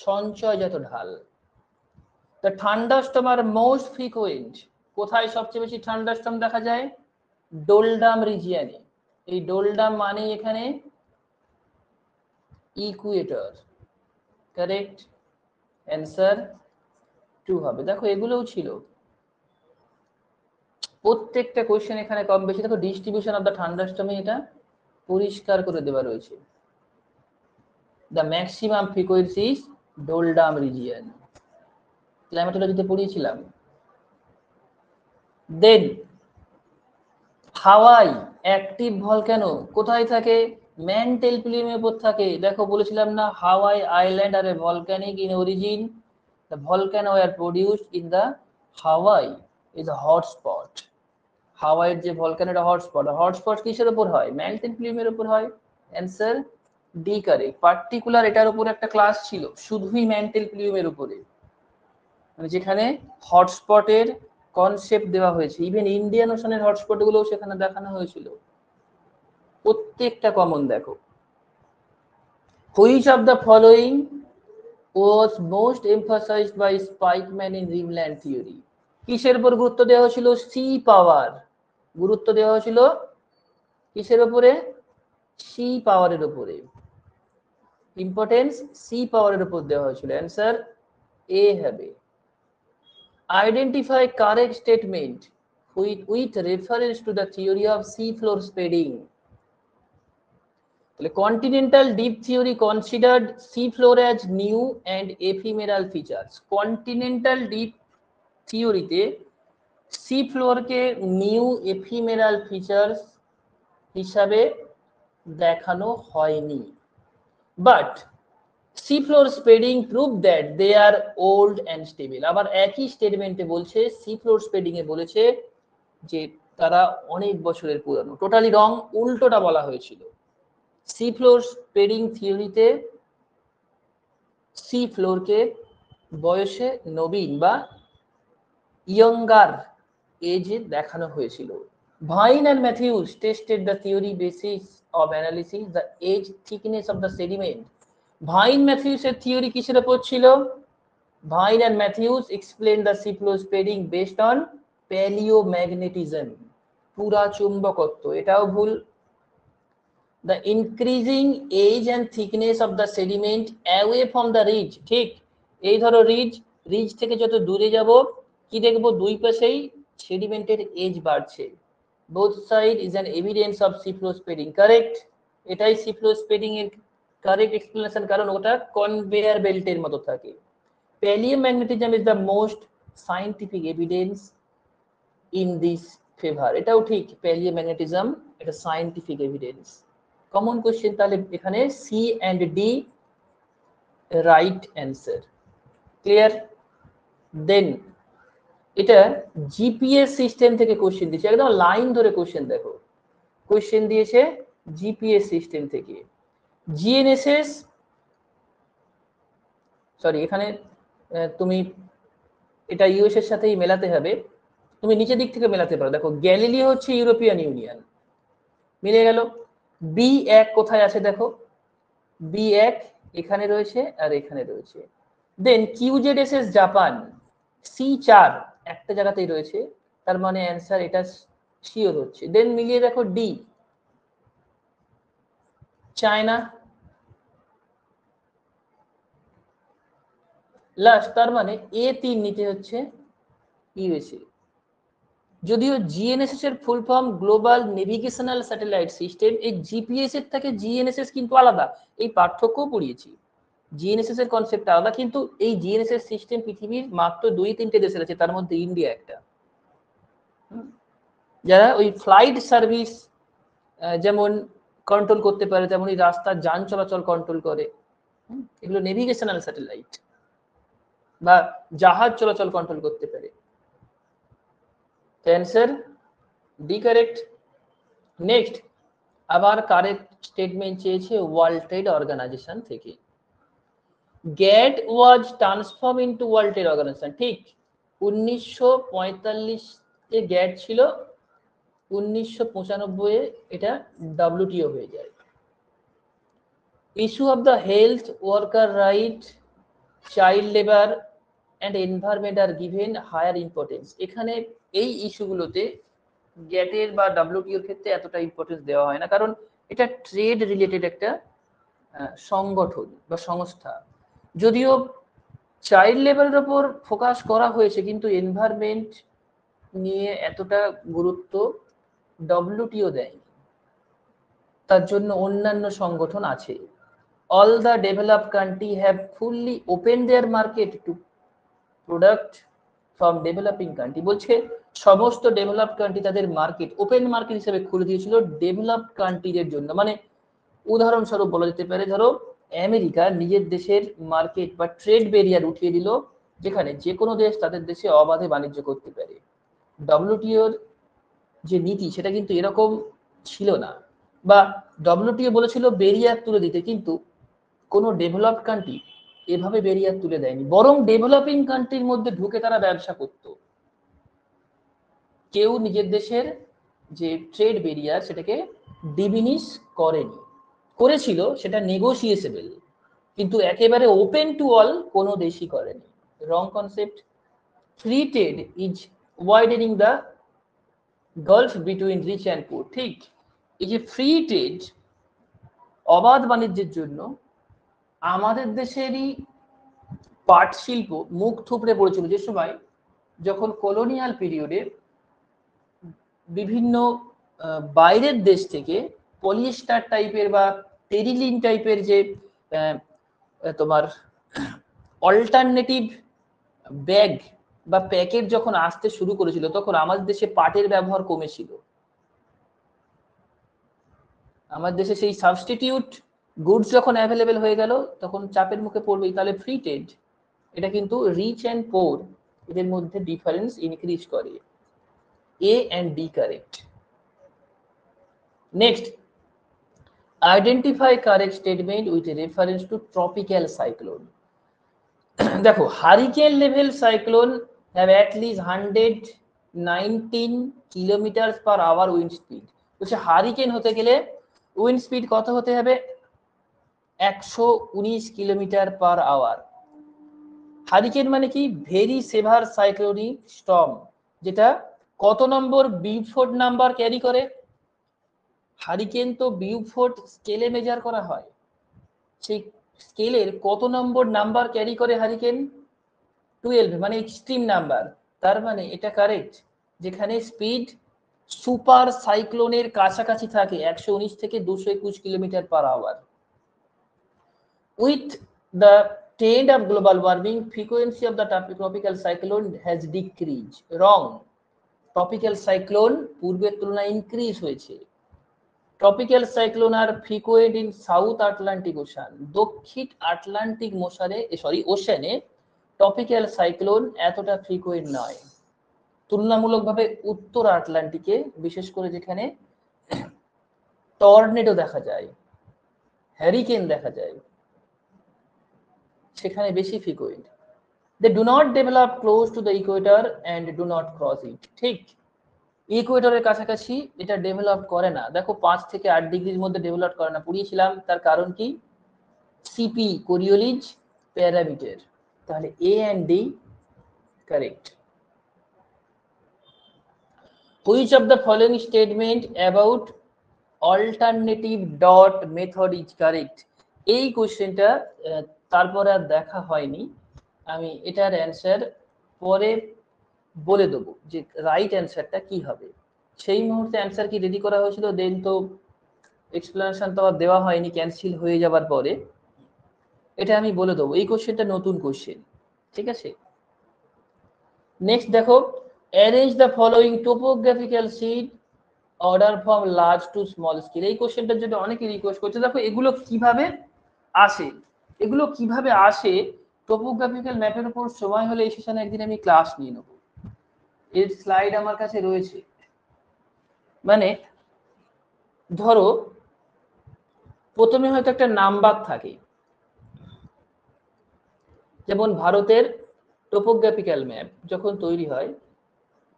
সঞ্চয়জাত ঢাল। The thunderstorm are most frequent. কোথায় সবচেয়ে বেশি থান্ডারস্টর্ম দেখা যায়? ডোলডাম রিজিয়নে। এই ডোলডাম মানে এখানে ইকুয়েটর। কারেক্ট, অ্যান্সার 2 হবে। দেখো এগুলোও ছিল, প্রত্যেকটা কোশ্চেন এখানে কম বেশি দেখো ডিস্ট্রিবিউশন অফ দ্য থান্ডারস্টর্মে এটা পরিষ্কার করে দেওয়া রয়েছে। The maximum frequency is doldrum region, ক্লাইমেটোলজিতে পড়িয়েছিলাম। দেন হাওয়াই অ্যাক্টিভ ভলক্যানো কোথায় থাকে? ম্যান্টেল প্লেনের উপর থাকে। দেখো বলেছিলাম না, Hawaii island are a volcanic in origin, the volcano are produced in the Hawaii is a hotspot. হাওয়াইয়ের যে ভলক্যানোটা হটস্পট, হটস্পট কিসের উপর হয়? ম্যান্টেল প্লেনের উপর হয়। Answer D correct. পার্টিকুলার এটার উপর একটা ক্লাস ছিল শুধুই ম্যান্টেল প্লিউমের উপরে, মানে যেখানে হটস্পটের কনসেপ্ট দেওয়া হয়েছে। ইভেন ইন্ডিয়ান ওশানের হটস্পট গুলো সেখানে দেখানো হয়েছিল, প্রত্যেকটা কমন। দেখো which of the following was most emphasized by Spykman in rimland theory? কিসের উপর গুরুত্ব দেওয়া হয়েছিল? Sea power. গুরুত্ব দেওয়া হয়েছিল কিসের উপরে? সি পাওয়ারের উপরে। ইম্পর্টেন্স সি পাওয়ারের উপর দেওয়া হয়েছিল। অ্যান্সার এ হবে। Identify correct statement with reference to the theory of seafloor spreading. Continental deep theory considered seafloor as new and ephemeral features. Continental deep theory te seafloor ke new ephemeral features হিসাবে দেখানো হয়নি, but seafloor spreading prove that they are old and stable. আবার একই স্টেটমেন্টে বলছে seafloor spreading এ বলেছে যে তারা অনেক বছরের পুরানো। টোটালি রং, উল্টোটা বলা হয়েছিল। seafloor spreading থিওরিতে সি ফ্লোরকে বয়সে নবীন বা ইয়ঙ্গার এজে দেখানো হয়েছিল। Vine and Matthews tested the theory basis of analysis the age thickness of the sediment. Vine Matthews এর থিওরি কিসের উপর ছিল? Vine and Matthews explained the seafloor spreading based on paleomagnetism, পুরা চুম্বকত্ব। এটাও ভুল। The increasing age and thickness of the sediment away from the ridge, ঠিক। এই ধরো রিজ থেকে যত দূরে যাব কি দেখবো? দুই পাশেই সেডিমেন্টের এজ বাড়ছে। both side is an evidence of seafloor spreading. Correct, এটাই seafloor spreading এর কারেক্ট এক্সপ্লেনেশন, কারণ ওটা কনভেয়ার বেল্টের মতো থাকে। Palaeomagnetism is the most scientific evidence in this favour. এটাও ঠিক, প্যালিওম্যাগনেটিজম এটা সায়েন্টিফিক এভিডেন্স। কমন কোশ্চেন তাহলে এখানে C and D right answer. Clear? Then এটা জিপিএস সিস্টেম থেকে কোশ্চেন দিয়েছে, একদম লাইন ধরে কোশ্চেন। দেখো কোশ্চেন দিয়েছে জিপিএস সিস্টেম থেকে। জিএনএসএস, সরি এখানে তুমি এটা ইউএস এর সাথেই মেলাতে হবে, তুমি নিচের দিক থেকে মেলাতে পারো। দেখো গ্যালিলিও হচ্ছে ইউরোপিয়ান ইউনিয়ন, মিলে গেল। বি1 কোথায় আছে? দেখো বি1 এখানে রয়েছে আর এখানে রয়েছে। দেন কিউজেডএসএস জাপান, সি4 একটা জায়গাতেই রয়েছে, তার মানে অ্যান্সার এটা শিওর হচ্ছে। দেন মিলিয়ে দেখো ডি চায়না, লাস্ট তার মানে এ3 নিতে হচ্ছে ইউএসএ। যদিও জিএনএসএস এর full form global navigational satellite system, এই জিপিএস এর থেকে জিএনএসএস কিন্তু আলাদা, এই পার্থক্যও পড়িয়েছি। জিএনএসএস এর কনসেপ্ট আলাদা, কিন্তু এই জিএনএসএস সিস্টেম পৃথিবীর মাত্র 2-3টে দেশের আছে, তার মধ্যে ইন্ডিয়া একটা। যারা ওই ফ্লাইট সার্ভিস যেমন কন্ট্রোল করতে পারে, তেমন এই রাস্তার যান চলাচল কন্ট্রোল করে, এগুলো নেভিগেশনাল স্যাটেলাইট, বা জাহাজ চলাচল কন্ট্রোল করতে পারে। Answer D correct. নেক্সট, আবার কারেক্ট স্টেটমেন্ট চেয়েছে ওয়ার্ল্ড ট্রেড অর্গানাইজেশন থেকে। GATT was transform into world trade organisation, ঠিক 1945-এ গ্যাট ছিল, 1995-এ এটা ডব্লিউটিও হয়ে যায়। Issue of the health, worker right, child labour and environment are given higher importance. এখানে এই ইস্যুগুলোতে গ্যাটের বা ডব্লিউটিওর ক্ষেত্রে এতটা ইম্পর্টেন্স দেওয়া হয় না, কারণ এটা ট্রেড রিলেটেড একটা সংগঠন বা সংস্থা। যদিও চাইল্ড লেবারের ওপর ফোকাস করা হয়েছে, কিন্তু এনভায়রনমেন্ট নিয়ে এতটা গুরুত্ব ডব্লিউটিও দেয়নি, তার জন্য অন্যান্য সংগঠন আছে। All the developed country have fully open their market to product from developing country. বলছে সমস্ত ডেভেলপড কান্ট্রি তাদের মার্কেট ওপেন মার্কেট হিসেবে খুলে দিয়েছিল ডেভেলপড কান্ট্রিদের জন্য। মানে উদাহরণস্বরূপ বলা যেতে পারে, ধরো আমেরিকা নিজের দেশের মার্কেট বা ট্রেড ব্যারিয়ার উঠিয়ে দিল, যেখানে যে কোনো দেশ তাদের দেশে অবাধে বাণিজ্য করতে পারে। ডব্লিউটিওর যে নীতি সেটা কিন্তু এরকম ছিল না, বা ডব্লিউটিও বলেছিল ব্যারিয়ার তুলে দিতে, কিন্তু কোনো ডেভেলপড কান্ট্রি এভাবে ব্যারিয়ার তুলে দেয়নি, বরং ডেভেলপিং কান্ট্রির মধ্যে ঢুকে তারা ব্যবসা করত। কেউ নিজের দেশের যে ট্রেড ব্যারিয়ার সেটাকে ডিমিনিশ করেনি, করেছিল সেটা নেগোশিয়েবল, কিন্তু একেবারে ওপেন টু অল কোনো দেশই করেনি। Wrong concept. Free trade is widening the gulf between rich and poor, ঠিক এই যে ফ্রি ট্রেড, অবাধ বাণিজ্যের জন্য আমাদের দেশেরই পাট শিল্প মুখ থুবড়ে পড়েছিল, যে সময় যখন কলোনিয়াল পিরিয়ডে বিভিন্ন বাইরের দেশ থেকে পলিয়েস্টার টাইপের বা টেরিলিন টাইপের যে তোমার অল্টারনেটিভ ব্যাগ বা প্যাকেট যখন আসতে শুরু করেছিল, তখন আমাদের দেশে পাটের ব্যবহার কমেছিল। আমাদের দেশে সেই সাবস্টিটিউট গুডস যখন অ্যাভেলেবেল হয়ে গেল, তখন চাপের মুখে পড়বেই। তাহলে ফ্রি ট্রেড এটা কিন্তু রিচ অ্যান্ড পোর এদের মধ্যে ডিফারেন্স ইনক্রিজ করে। A and D correct. Next, identify correct statement with reference to tropical cyclone. দেখো, hurricane level cyclone have at least 119 km/h wind speed. বলছে হারিকেন হতে গেলে উইন্ড স্পিড কত হতে হবে? 119 km/h। হারিকেন মানে কি? ভেরি সেভার সাইক্লোনিক স্টর্ম, যেটা কত নম্বর বিউফোর্ড নাম্বার ক্যারি করে? হারিকেন তো বিউফোর্ড স্কেলে মেজার করা হয়, সেই স্কেলের কত নাম্বার ক্যারি করে হারিকেন? 12, মানে এক্সট্রিম নাম্বার। তার মানে এটা কারেক্ট, যেখানে স্পিড সুপার সাইক্লোনের কাছাকাছি থাকে 119 থেকে 221 km/h। With the trend of global warming, frequency of the tropical cyclone has decreased. Wrong. Tropical cyclone পূর্বের তুলনায় ইনক্রিজ হয়েছে। Tropical cyclone are frequent in south Atlantic ocean. দক্ষিণ আটলান্টিক ওশানে ট্রপিক্যাল সাইক্লোন এতটা frequent নয়, তুলনামূলকভাবে উত্তর আটলান্টিকে, বিশেষ করে যেখানে টর্নেডো দেখা যায়, হ্যারিকেন দেখা যায়, সেখানে বেশি frequent. They do not develop close to the equator and do not cross it. ঠিক, ইকুয়েটরের কাছাকাছি এটা ডেভেলপ করে না। দেখো 5 থেকে 8 ডিগ্রির মধ্যে ডেভেলপ করে না, পড়িয়েছিলাম। তার কারণ কি? CP, Coriolis parameter. তাহলে A and D correct. Which of the following statement about alternative dot method is correct? এই কোশ্চেনটা তারপরে আর দেখা হয়নি, আমি এটার অ্যান্সার পরে বলে দেবো যে রাইট অ্যান্সারটা কি হবে। সেই মুহূর্তে অ্যান্সার কি রেডি করা হয়েছিল, দেন তো এক্সপ্লেনেশন তো আর দেওয়া হয়নি ক্যান্সেল হয়ে যাবার পরে, এটা আমি বলে দেবো। এই কোশ্চেনটা নতুন কোশ্চেন, ঠিক আছে। নেক্সট দেখো, arrange the following topographical sheet order from large to small scale. এই কোশ্চেনটার জন্য অনেকে রিকোয়েস্ট করছে। দেখো এগুলো কিভাবে আসে, এগুলো কিভাবে আসে টোপোগ্রাফিক্যাল ম্যাপের উপর সময় হলে এই সেশনে একদিন আমি ক্লাস নিয়ে নেব। এর স্লাইড আমার কাছে রয়েছে। মানে ধরো প্রথমে হয়তো একটা নাম্বার থাকে, যেমন ভারতের টোপোগ্রাফিক্যাল ম্যাপ যখন তৈরি হয়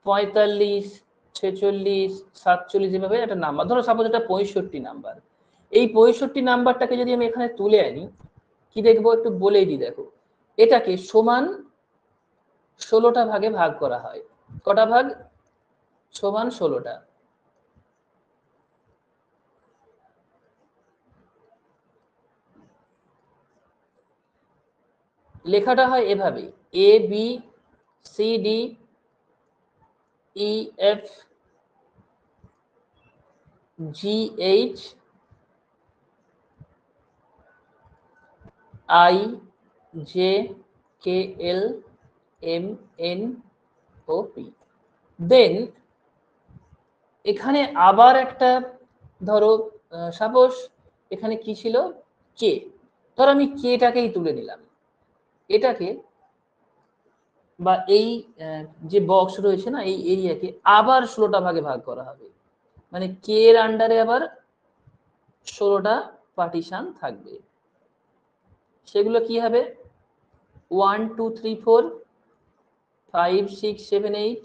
45, 46, 47 এভাবে একটা নাম্বার, ধরো সাপোজ এটা 65 নাম্বার। এই 65 নাম্বারটাকে যদি আমি এখানে তুলে আনি, কি দেখবো একটু বলেই দিই। দেখো এটাকে সমান 16টা ভাগে ভাগ করা হয়। কটা ভাগ? সমান 16টা। লেখাটা হয় এভাবে, A B C D E F G H I J K L M N O P. Then এখানে আবার একটা, ধরো সাপোজ এখানে কি ছিল, কে। ধরো আমি কেটাকেই তুলে নিলাম, এটাকে বা এই যে বক্স রয়েছে না, এই এরিয়াকে আবার 16টা ভাগে ভাগ করা হবে। মানে কে এর আন্ডারে আবার 16টা পার্টিশন থাকবে। সেগুলো কি হবে? 1 2 3 4 5 6 7 8,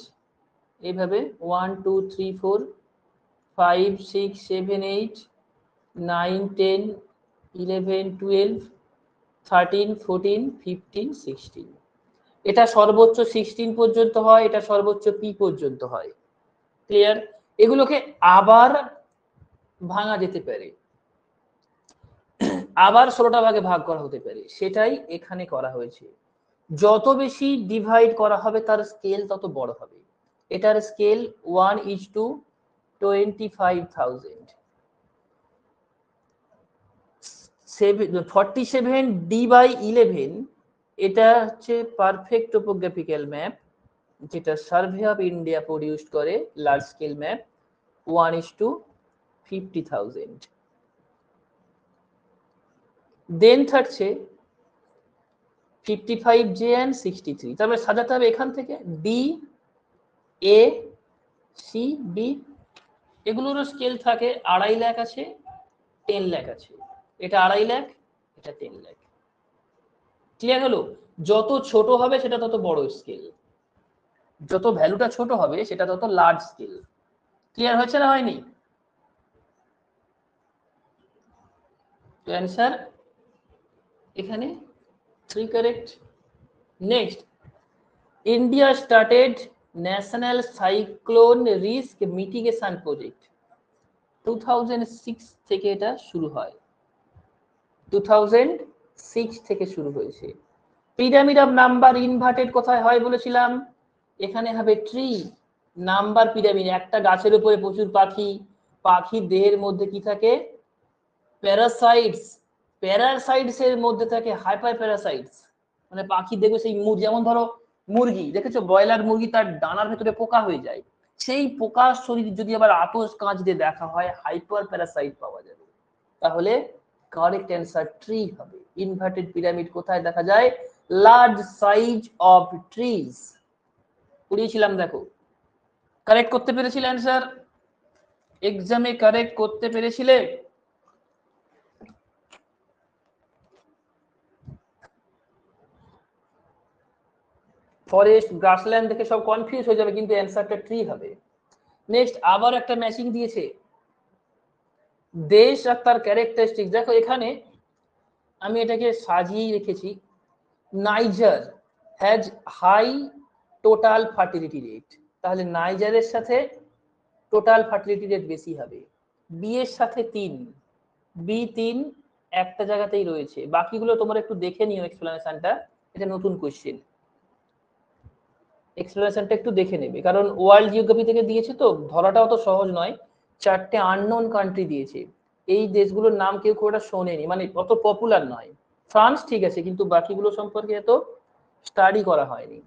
এইভাবে 1 2 3 4 5 6 7 8 9 10 11 12 13 14 15 16। এটা সর্বোচ্চ 16 পর্যন্ত হয়, এটা সর্বোচ্চ পি পর্যন্ত হয়। ক্লিয়ার? এগুলোকে আবার ভাঙা যেতে পারে, আবার 16টা ভাগে ভাগ করা হতে পারে, সেটাই এখানে করা হয়েছে। যত বেশি ডিভাইড করা হবে তার স্কেল তত বড় হবে। এটার স্কেল 1:25,000। 47D/11 এটা হচ্ছে পারফেক্ট টোপোগ্রাফিক্যাল ম্যাপ, যেটা সার্ভে অফ ইন্ডিয়া প্রডিউস করে লার্জ স্কেল ম্যাপ 1:50,000। দেন থাকছে 55J and 63। তবে সাজাতে হবে এখান থেকে ডি এ সি বি, এগুলোরও স্কেল থাকে 2.5 লাখ আছে, 10 লাখ আছে। এটা 2.5 লাখ, এটা 10 লাখ। ক্লিয়ার হলো? যত ছোট হবে সেটা তত বড় স্কেল, যত ভ্যালুটা ছোট হবে সেটা তত লার্জ স্কেল। ক্লিয়ার হচ্ছে না হয়নি? তো অ্যান্সার এখানে 3 correct. Next, India started national cyclone risk mitigation project. 2006 থেকে এটা শুরু হয়, 2006 থেকে শুরু হয়েছে। পিরামিড অফ নাম্বার ইনভার্টেড কোথায় হয় বলেছিলাম? এখানে হবে ট্রি নাম্বার পিরামিড। একটা গাছের উপরে প্রচুর পাখি, পাখির দেহের মধ্যে কি থাকে? প্যারাসাইটস। প্যারাসাইটস এর মধ্যে থাকে হাইপার প্যারাসাইটস। মানে পাখি দেখবে সেই যেমন ধরো মুরগি দেখেছো, ব্রয়লার মুরগি তার ডানার ভেতরে পোকা হয়ে যায়, সেই পোকার শরীর যদি আবার আতস কাঁচ দিয়ে দেখা হয় হাইপার প্যারাসাইট পাওয়া যাবে। তাহলে কারেক্ট অ্যান্সার ট্রি হবে। ইনভার্টেড পিরামিড কোথায় দেখা যায়? Large size of trees. পড়িয়েছিলাম, দেখো কারেক্ট করতে পেরেছিলে? অ্যান্সার এক্সামে কারেক্ট করতে পেরেছিলে? ফরেস্ট গ্রাসল্যান্ড দেখে সব কনফিউজ হয়ে যাবে, কিন্তু অ্যান্সারটা ট্রি হবে। নেক্সট আবার একটা ম্যাচিং দিয়েছে, দেশ আর তার ক্যারেক্টারিস্টিক। দেখো এখানে আমি এটাকে সাজিয়ে রেখেছি। Niger has high total fertility rate, তাহলে নাইজারের সাথে টোটাল ফার্টিলিটি রেট বেশি হবে। বি এর সাথে 3, বি 3 একটা জায়গাতেই রয়েছে, বাকিগুলো তোমরা একটু দেখে নিও এক্সপ্লেনেশনটা, এটা নতুন কোশ্চেন। এক্সপ্লেনেশনটা একটু দেখে নেবে, কারণ ওয়ার্ল্ড জিওগ্রাফি থেকে দিয়েছে তো ধরাটা অত সহজ নয়। 4টে আননোন কান্ট্রি দিয়েছে, এই দেশগুলোর নাম কেউ খুব একটা শোনেনি, মানে অত পপুলার নয়। ফ্রান্স ঠিক আছে, কিন্তু বাকিগুলো সম্পর্কে এত স্টাডি করা হয়নি।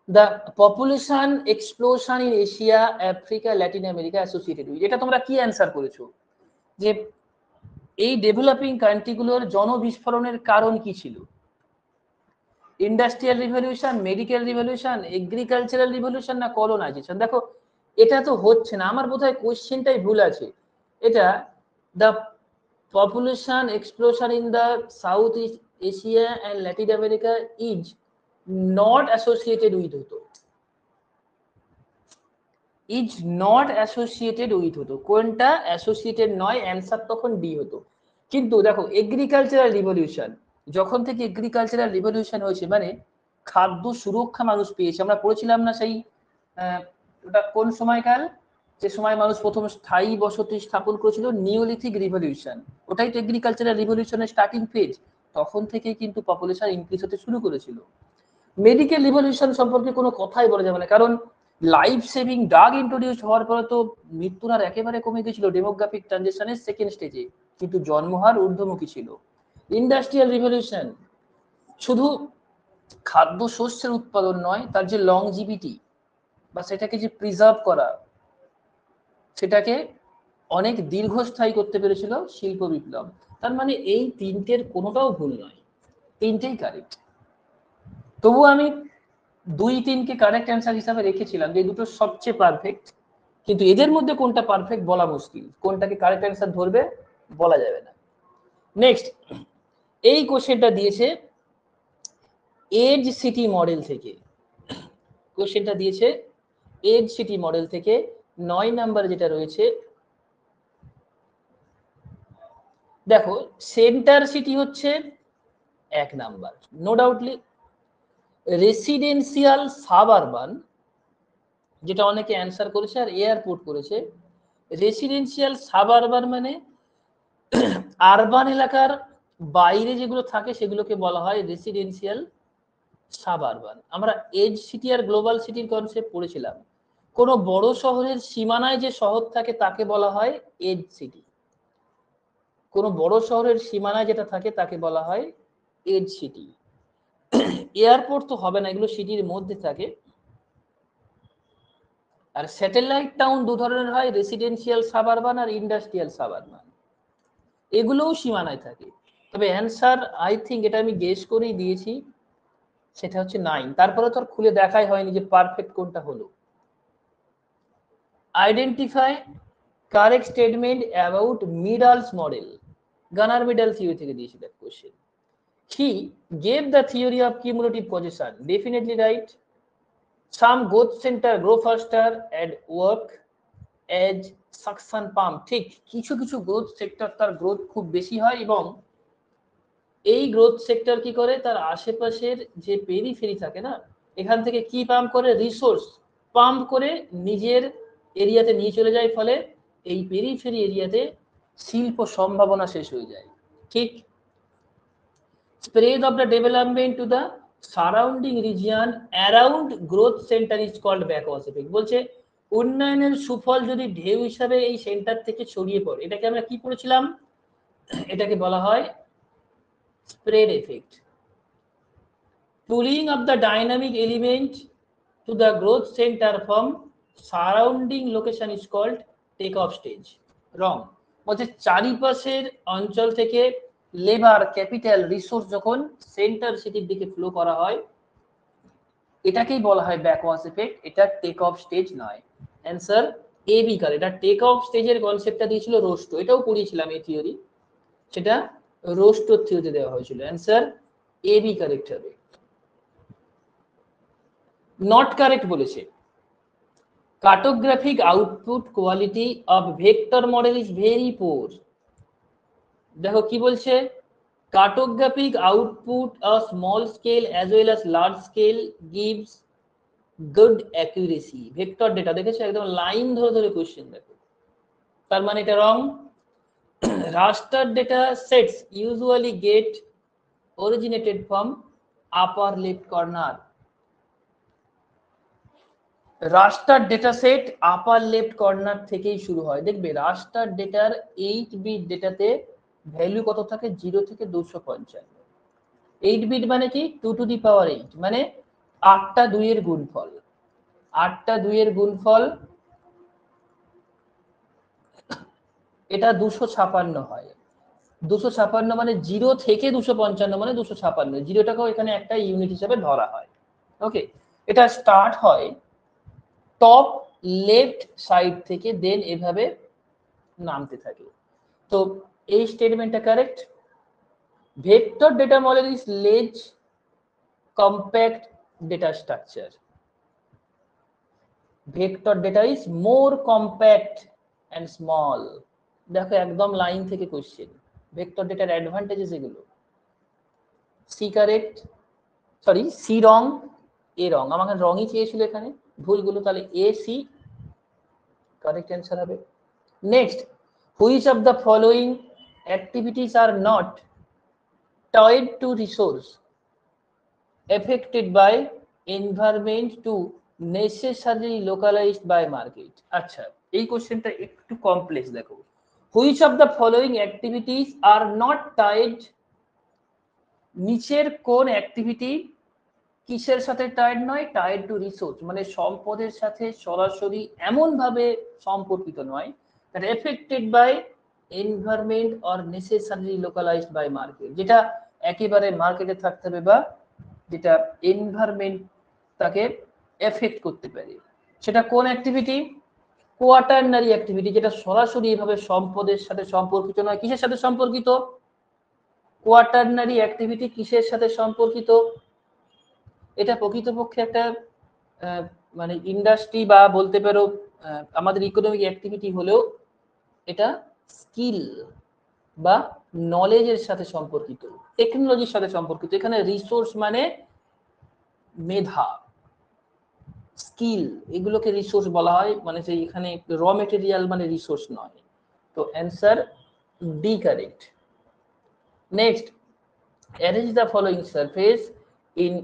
The population explosion in Asia, Africa, Latin America associated with, এটা তোমরা কি অ্যান্সার করেছো? যে এই ডেভেলপিং কান্ট্রিগুলোর জনবিস্ফোরণের কারণ কি ছিল? Industrial revolution, medical revolution, agricultural revolution, না কলোনাইজেশন? দেখো এটা তো হচ্ছে না, আমার বোধহয় কোশ্চেনটাই ভুল আছে। এটা the population explosion in the south east Asia and Latin America is not associated with হতো, ইজ নট অ্যাসোসিয়েটেড উইথ হতো। কোনটা অ্যাসোসিয়েটেড নয়, অ্যান্সার তখন ডি হতো। কিন্তু দেখো এগ্রিকালচারাল রিভলিউশন, যখন থেকে এগ্রিকালচারাল রিভলিউশন হয়েছে মানে খাদ্য সুরক্ষা মানুষ পেয়েছে। আমরা পড়েছিলাম না সেই ওটা কোন সময়কাল, যে সময় মানুষ প্রথম স্থায়ী বসতি স্থাপন করেছিল, নিওলিথিক রিভলিউশন, ওটাই তো এগ্রিকালচারাল রিভলিউশনের স্টার্টিং ফেজ। তখন থেকে কিন্তু পপুলেশন ইনক্রিজ হতে শুরু করেছিল। মেডিকেল রিভলিউশন সম্পর্কে কোনো কথাই বলা যাবে না, কারণ লাইফ সেভিং ড্রাগ ইন্ট্রোডিউস হওয়ার পরে তো মৃত্যুর হার একেবারে কমে গেছিল ডেমোগ্রাফিক ট্রানজিশনের সেকেন্ড স্টেজে, কিন্তু জন্মহার ঊর্ধ্বমুখী ছিল। ইন্ডাস্ট্রিয়াল রিভলিউশন শুধু খাদ্য শস্যের উৎপাদন নয়, তার যে লংজিভিটি বা সেটাকে যে প্রিজার্ভ করা, সেটাকে অনেক দীর্ঘস্থায়ী করতে পেরেছিল শিল্প বিপ্লব। তার মানে এই তিনটের কোনোটাও ভুল নয়, তিনটেই কারেক্ট। তবু আমি 2-3কে কারেক্ট অ্যান্সার হিসাবে রেখেছিলাম, যে দুটো সবচেয়ে পারফেক্ট, কিন্তু এদের মধ্যে কোনটা পারফেক্ট বলা মুশকিল, কোনটাকে কারেক্ট অ্যান্সার ধরবে বলা যাবে না। নেক্সট, এই কোশ্চেনটা দিয়েছে এজ সিটি মডেল থেকে, কোশ্চেনটা দিয়েছে এজ সিটি মডেল থেকে 9 নাম্বার যেটা রয়েছে। দেখো সেন্টার সিটি হচ্ছে 1 নাম্বার, নো ডাউটলি। রেসিডেন্সিয়াল সাবআরবান, যেটা অনেকে অ্যান্সার করেছে, আর এয়ারপোর্ট করেছে। রেসিডেন্সিয়াল সাবআরবান মানে আরবান এলাকার বাইরে যেগুলো থাকে সেগুলোকে বলা হয় রেসিডেন্সিয়াল সাবআরবান। আমরা এজ সিটি আর গ্লোবাল সিটির কনসেপ্ট পড়েছিলাম। কোন বড় শহরের সীমানায় যে শহর থাকে তাকে বলা হয় এজ সিটি, কোন বড় শহরের সীমানায় যেটা থাকে তাকে বলা হয় এজ সিটি। এয়ারপোর্ট তো হবে না, এগুলো সিটির মধ্যে থাকে। আর স্যাটেলাইট টাউন দু ধরনের হয়, রেসিডেন্সিয়াল সাবআরবান আর ইন্ডাস্ট্রিয়াল সাবআরবান, এগুলোও সীমানায় থাকে। তবে অ্যান্সার আই থিঙ্ক, এটা আমি গেস করেই দিয়েছি, সেটা হচ্ছে 9। তারপরে তো আর খুলে দেখাই হয়নি যে পারফেক্ট কোনটা হলো। Identify correct statement about Myrdal's model, Gunnar Myrdal theory থেকে দিয়েছি that question. He gave the theory of cumulative causation, definitely right. Some growth center grow faster and work as suction pump, ঠিক। কিছু কিছু growth sector তার growth খুব বেশি হয়, এবং এই গ্রোথ সেক্টর কি করে, তার আশেপাশের যে পেরিফেরি থাকে না, এখান থেকে কি পাম্প করে, রিসোর্স পাম্প করে নিজের এরিয়াতে নিয়ে চলে যায়, ফলে এই পেরিফেরি এরিয়াতে শিল্প সম্ভাবনা শেষ হয়ে যায়, ঠিক। Spread of the development to the surrounding region around growth center is called backward effect, বলছে উন্নয়নের সুফল যদি ঢেউ হিসাবে এই সেন্টার থেকে ছড়িয়ে পড়ে, এটাকে আমরা কি পড়েছিলাম, এটাকে বলা হয় spread effect. Pulling of the dynamic element to the growth center from surrounding location is called take off stage. Wrong. বলছে চারিপাশের অঞ্চল থেকে লেবার, ক্যাপিটাল, রিসোর্স যখন সেন্টার সিটির দিকে ফ্লো করা হয়, এটাকেই বলা হয় ব্যাকওয়ার্ড এফেক্ট, এটা টেক অফ স্টেজ নয়। অ্যান্সার এ বি কার। এটা টেক অফ স্টেজের কনসেপ্টটা দিয়েছিল রোস্টো, এটাও পড়িয়েছিলাম এই থিওরি, সেটা রোস্টোর থিওরিতে দেওয়া হয়েছিল। অ্যান্সার এ বি কারেক্ট হবে। নট কারেক্ট বলেছে, cartographic output quality of vector model is very poor. দেখো কি বলছে, cartographic output of small scale as well as large scale gives good accuracy. Vector data দেখেছো, একদম লাইন ধরে ধরে question দেখো, তার মানে এটা wrong. Raster data sets usually get originated from upper left corner. Raster data set upper left corner থেকেই শুরু হয়। দেখবে রাস্টার ডেটার 8 বিট ডেটাতে ভ্যালু কত থাকে? 0 থেকে 255। 8 বিট মানে কি? 2 টু দি পাওয়ার 8, মানে 8টা 2 এর গুণফল। 8টা 2 এর গুণফল, এটা 256 হয়। 256 মানে 0 থেকে 255 মানে 256, জিরোটাকেও এখানে একটা ইউনিট হিসেবে ধরা হয়। ওকে, এটা স্টার্ট হয় টপ লেফট সাইড থেকে, দেন এভাবে নামতে থাকে। তো এই স্টেটমেন্টটা correct. Vector data model is less compact data structure. Vector data is more compact and small. দেখো একদম লাইন থেকে কোশ্চেন, ভেক্টর ডেটার অ্যাডভান্টেজেস এগুলো। C correct, sorry C wrong, A wrong, আমাকে রংই চেয়েছিল এখানে, ভুলগুলো, তাহলে এ সি কারেক্ট অ্যান্সার হবে। Next, which of the following activities are not tied to resource affected by environment to necessarily localized by market? আচ্ছা, এই কোশ্চেনটা একটু কমপ্লেক্স। দেখো, which of the following activities are not tied, নিচের কোন activity কিসের সাথে টাইড নয়? টাইড টু রিসোর্স, মানে সম্পদের সাথে সরাসরি এমন ভাবে সম্পর্কিত নয়, that affected by environment or necessary localized by market, যেটা একেবারে মার্কেটে থাকতে হবে বা যেটা এনভায়রনমেন্ট তাকে এফেক্ট করতে পারে। সেটা কোন অ্যাক্টিভিটি? কোয়াটারনারি অ্যাক্টিভিটি, যেটা সরাসরি এভাবে সম্পদের সাথে সম্পর্কিত নয়। কিসের সাথে সম্পর্কিত? কোয়াটারনারি অ্যাক্টিভিটি কিসের সাথে সম্পর্কিত? এটা প্রকৃতপক্ষে একটা মানে ইন্ডাস্ট্রি বা বলতে পারো আমাদের ইকোনমিক অ্যাক্টিভিটি হলেও এটা স্কিল বা নলেজের সাথে সম্পর্কিত, টেকনোলজির সাথে সম্পর্কিত। এখানে রিসোর্স মানে মেধা, স্কিল, এগুলোকে রিসোর্স বলা হয়, মানে যে এখানে র মেটেরিয়াল মানে রিসোর্স নয়। তো answer D correct. Next, arrange the following surface in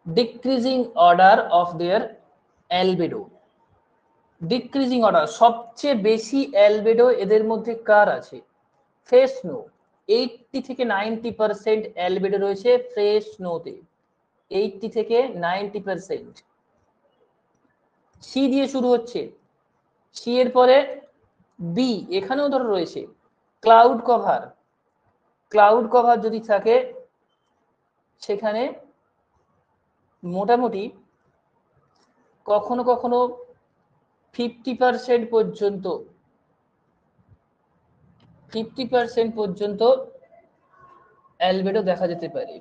decreasing order of their albedo. Decreasing order, সবচেয়ে বেশি অ্যালবেডো এদের মধ্যে কার আছে? ফ্রেশনো। 80 থেকে 90% অ্যালবেডো রয়েছে ফ্রেশনোতে, 80 থেকে 90%। সি দিয়ে শুরু হচ্ছে, সি এর পরে বি, এখানেও ধরো রয়েছে ক্লাউড কভার। ক্লাউড কভার যদি থাকে সেখানে মোটামুটি কখনো কখনো 50% পর্যন্ত, 50% পর্যন্ত অ্যালবেডো দেখা যেতে পারে।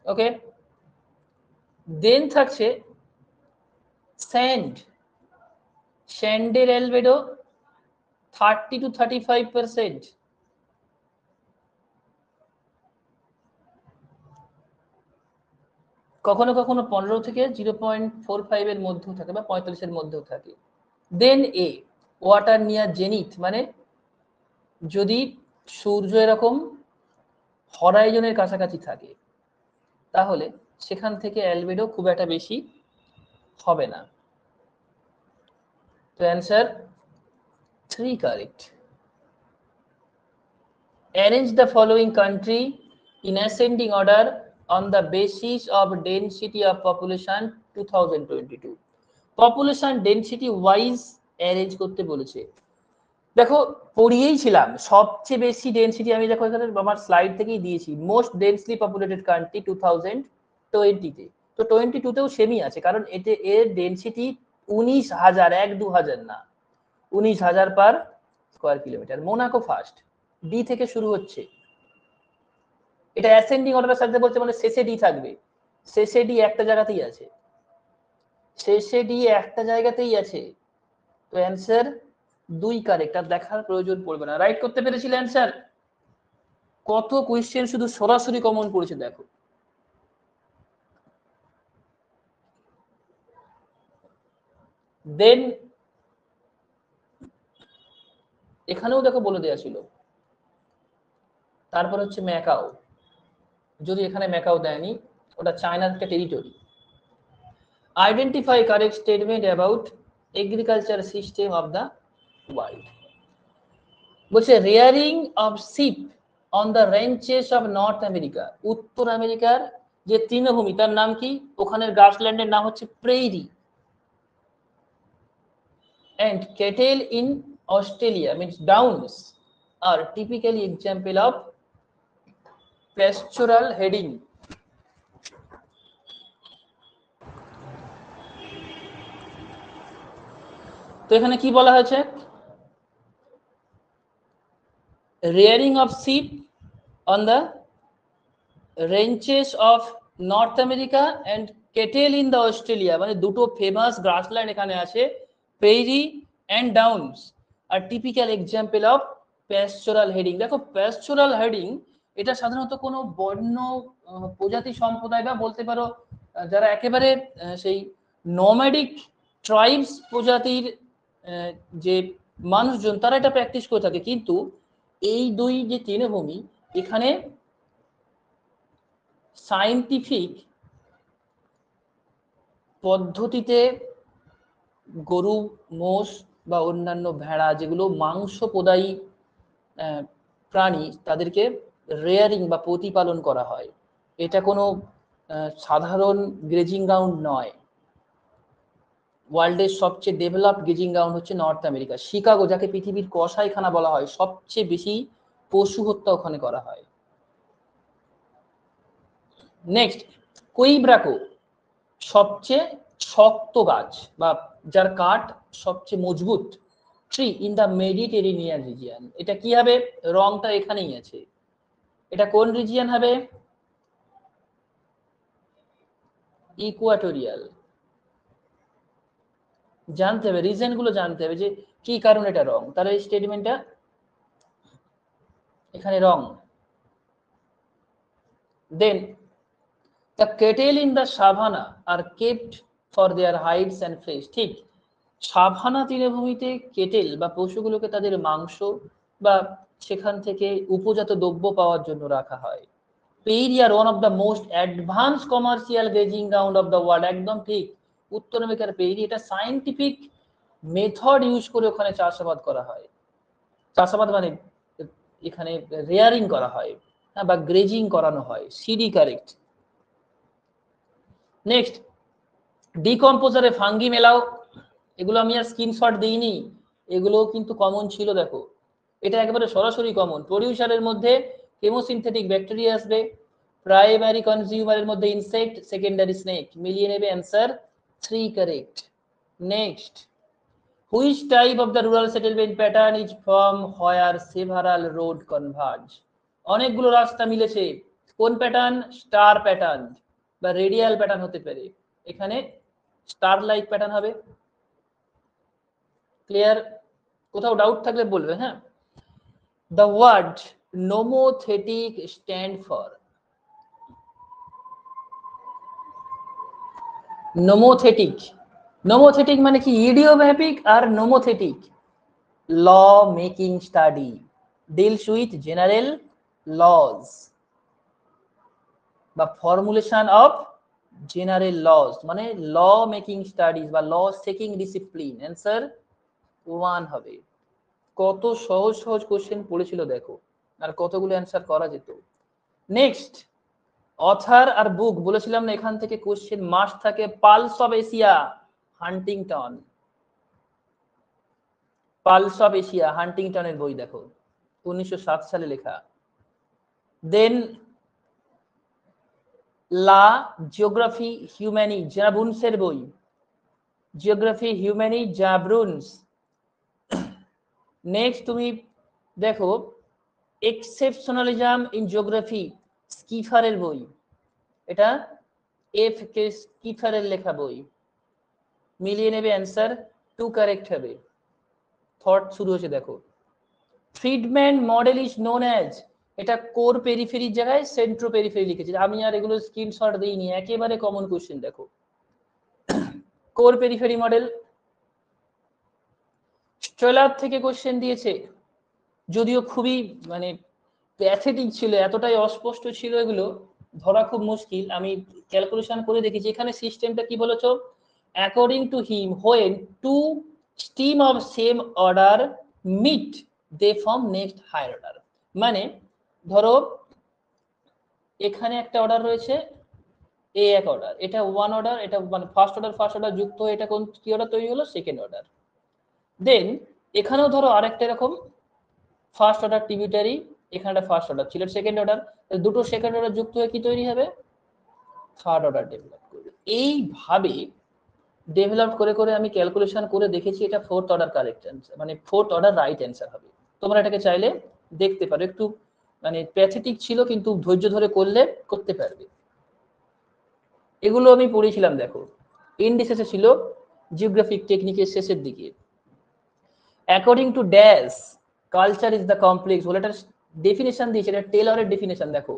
ওকে, দেন থাকছে স্যান্ড। স্যান্ডের albedo 30 to 35%। কখনো কখনো 15 থেকে 0.45 এর মধ্যেও থাকে বা 45 এর মধ্যেও থাকে। দেন এ, ওয়াটার নিয়ার জেনিথ, মানে যদি সূর্য এরকম হরাইজনের কাছাকাছি থাকে তাহলে সেখান থেকে অ্যালবেডো খুব একটা বেশি হবে না। তো answer 3 correct. Arrange the following country in ascending order on the basis of density of population 2022. Population density wise arrange করতে বলেছে। দেখো পড়িয়েই ছিলাম সবচেয়ে বেশি ডেনসিটি, আমি দেখো এখানে আমার স্লাইড থেকেই দিয়েছি, মোস্ট ডেন্সলি পপুলেটেড কান্ট্রি 2020-তে। তো 22তেও সেমই আছে, কারণ এতে এর ডেনসিটি 19,000, 1-2,000 না, 19,000 per square kilometre. Monaco first, D থেকে শুরু হচ্ছে। এটা অ্যাসেন্ডিং অর্ডারের সাথে বলছে, মানে শেষে ডি থাকবে। শেষে ডি একটা জায়গাতেই আছে, শেষে ডি একটা জায়গাতেই আছে। তো অ্যান্সার 2 কারেক্ট, আর দেখার প্রয়োজন পড়বে না। রাইট করতে পেরেছিল অ্যান্সার। কত কোয়েশ্চেন শুধু সরাসরি কমন পড়েছে দেখো। দেন এখানেও দেখো বলে দেওয়া ছিল। তারপর হচ্ছে ম্যাকাও। যদি এখানে ম্যাকাও দেয়নি, ওটা চায়নার একটা territory. Identify correct statement about agriculture system of the world. বলছে rearing of sheep on the ranches of North America, উত্তর আমেরিকার যে তৃণভূমি তার নাম কি, ওখানের গ্রাসল্যান্ডের নাম হচ্ছে prairie. And cattle in Australia means downs are typically example of pastoral heading. তো এখানে কি বলা হয়েছে, rearing of sheep on the ranches of North America and cattle in the Australia, মানে দুটো ফেমাস গ্রাসল্যান্ড এখানে আছে, prairie and downs are typical example of pastoral herding. দেখো প্যাস্টোরাল হেডিং এটা সাধারণত কোনো বন্য প্রজাতি সম্প্রদায় বা বলতে পারো যারা একেবারে সেই নম্যাডিক ট্রাইবস প্রজাতির যে মানুষজন তারা এটা প্র্যাকটিস করে থাকে। কিন্তু এই দুই যে তৃণভূমি এখানে সায়েন্টিফিক পদ্ধতিতে গরু, মোষ বা অন্যান্য ভেড়া যেগুলো মাংস প্রদায়ী প্রাণী তাদেরকে রেয়ারিং বা প্রতিপালন করা হয়। এটা কোনো সাধারণ গ্রেজিং গ্রাউন্ড নয়। ওয়ার্ল্ডের সবচেয়ে ডেভেলপড গ্রেজিং গ্রাউন্ড হচ্ছে নর্থ আমেরিকা, শিকাগো, যাকে পৃথিবীর কসাইখানা বলা হয়, সবচেয়ে বেশি পশু হত্যা ওখানে করা হয়। নেক্সট, কুইব্রাকো সবচেয়ে শক্ত গাছ বা যার কাঠ সবচেয়ে মজবুত ট্রি ইন দ্য মেডিটেরিনিয়ান রিজিয়ন। এটা কি হবে, রংটা এখানেই আছে, এটা কোন রিজিয়ন হবে, ইকুয়াটোরিয়াল। জানতে হবে রিজন গুলো, জানতে হবে যে কি কারণে এটা রং, তাহলে এই স্টেটমেন্টটা এখানে wrong. Then the cattle in the savanna are kept for their hides and flesh. ঠিক সাভানা তৃণভূমিতে কেটেল বা পশুগুলোকে তাদের মাংস বা সেখান থেকে উপজাত দ্রব্য পাওয়ার জন্য রাখা হয়। Prairie are one of the most advance commercial grazing ground of the world. একদম ঠিক, উত্তর আমেরিকার পেইরি, এটা সায়েন্টিফিক মেথড ইউজ করে ওখানে চাষাবাদ করা হয়। চাষাবাদ মানে এখানে রেয়ারিং করা হয় বা গ্রেজিং করানো হয়। CD correct. নেক্সট, ডিকম্পোজারে ফাঙ্গি মেলাও। এগুলো আমি আর স্ক্রিনশট দিইনি, এগুলো কিন্তু কমন ছিল। দেখো এটা একেবারে সরাসরি কমন। প্রডিউসারের মধ্যে কেমোসিনথেটিক ব্যাকটেরিয়া আসবে, প্রাইমারি কনজিউমারের মধ্যে ইনসেক্ট, সেকেন্ডারি স্নেক। মিলিয়ে নেবে answer 3 correct. Next, which type of the rural settlement pattern is from where several road converge. অনেকগুলো রাস্তা মিলেছে, কোন প্যাটার্ন, স্টার প্যাটার্ন বা রেডিয়াল প্যাটার্ন হতে পারে, এখানে স্টার লাইক প্যাটার্ন হবে। ক্লিয়ার? কোথাও ডাউট থাকলে বলবে। হ্যাঁ, the word nomothetic stand for, nomothetic, nomothetic মানে কি, ইডিওম্যাটিক আর nomothetic law making study deals with general laws বা ফর্মুলেশন অফ জেনারেল লজ, মানে ল মেকিং স্টাডিজ বা ল সেকিং ডিসিপ্লিন। অ্যান্সার 1 হবে। কত সহজ সহজ কোশ্চেন পড়েছিল দেখো, আর কতগুলো অ্যান্সার করা যেত। নেক্সট, অথার আর বুক বলেছিলাম না, এখান থেকে কোশ্চেন মাস্ট থাকে। Pulse of Asia, Huntington, pulse of Asia হান্টিংটনের বই দেখো, 1907 সালে লেখা। দেন লা জিওগ্রাফি হিউম্যানি, জাব্রুনসের বই, জিওগ্রাফি হিউম্যানি জাব্রুনস। নেক্সট তুমি দেখো এক্সেপশনালিজম ইন জিওগ্রাফি, স্কিফারের বই, এটা এফ কে স্কিফারের লেখা বই। মিলিয়ে নেবে অ্যান্সার 2 কারেক্ট হবে। থট শুরু হয়েছে দেখো। Friedman model is known as, এটা কোর পেরিফেরির জায়গায় সেন্ট্রো পেরিফেরি লিখেছে, আমি আর এগুলো স্ক্রিনশট দিইনি, একেবারে কমন কোশ্চেন দেখো। কোর পেরিফেরি মডেল স্টেলার থেকে কোশ্চেন দিয়েছে, যদিও খুবই মানে প্যাথেটিক ছিল, এতটাই অস্পষ্ট ছিল এগুলো ধরা খুব মুশকিল, আমি ক্যালকুলেশন করে দেখেছি। এখানে সিস্টেমটা কি বলেছো, according to him when two stream of same order meet they form next higher order. মানে ধরো এখানে একটা অর্ডার রয়েছে এ এক অর্ডার, এটা ওয়ান অর্ডার, এটা মানে ফার্স্ট অর্ডার যুক্ত হয়ে এটা কোন কি অর্ডার তৈরি হলো, সেকেন্ড অর্ডার। দেন এখানেও ধরো আরেকটা এরকম ফার্স্ট অর্ডার ট্রিবিউটারি, এখানে একটা ফার্স্ট অর্ডার ছিল, সেকেন্ড অর্ডার, দুটো সেকেন্ড অর্ডার যুক্ত হয়ে কি তৈরি হবে, থার্ড অর্ডার ডেভেলপ করবে। এইভাবে ডেভেলপ করে করে আমি ক্যালকুলেশন করে দেখেছি এটা ফোর্থ অর্ডার কারেক্ট অ্যান্সার, মানে ফোর্থ অর্ডার রাইট অ্যান্সার হবে। তোমরা এটাকে চাইলে দেখতে পারো, একটু মানে প্যাথেটিক ছিল কিন্তু ধৈর্য ধরে করলে করতে পারবে। এগুলো আমি পড়েছিলাম, দেখো ইন্ডিসেসে ছিল জিওগ্রাফিক টেকনিকের শেষের দিকে। According to dash culture is the complex বলে একটা ডেফিনেশন দিয়েছে, এটা টেলরের ডেফিনেশন। দেখো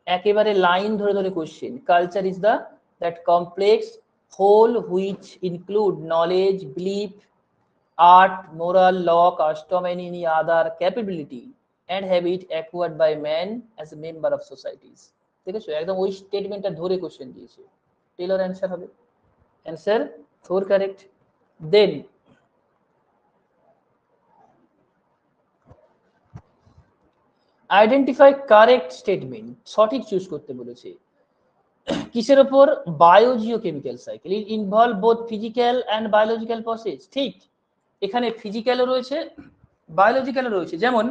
একেবারে লাইন ধরে ধরে question, culture is the that complex whole which include knowledge, belief, art, moral, law, custom, and any other capability and habit acquired by man as a member of societies. ঠিক আছে, একদম ওই স্টেটমেন্টটা ধরে question দিয়েছে। Taylor answer হবে, answer 4 correct. Then identify correct statement, সঠিক choose করতে বলেছে। কিসের উপর, biogeochemical cycle involve both physical and biological process. ঠিক, এখানে ফিজিক্যালও রয়েছে বায়োলজিক্যালও রয়েছে। যেমন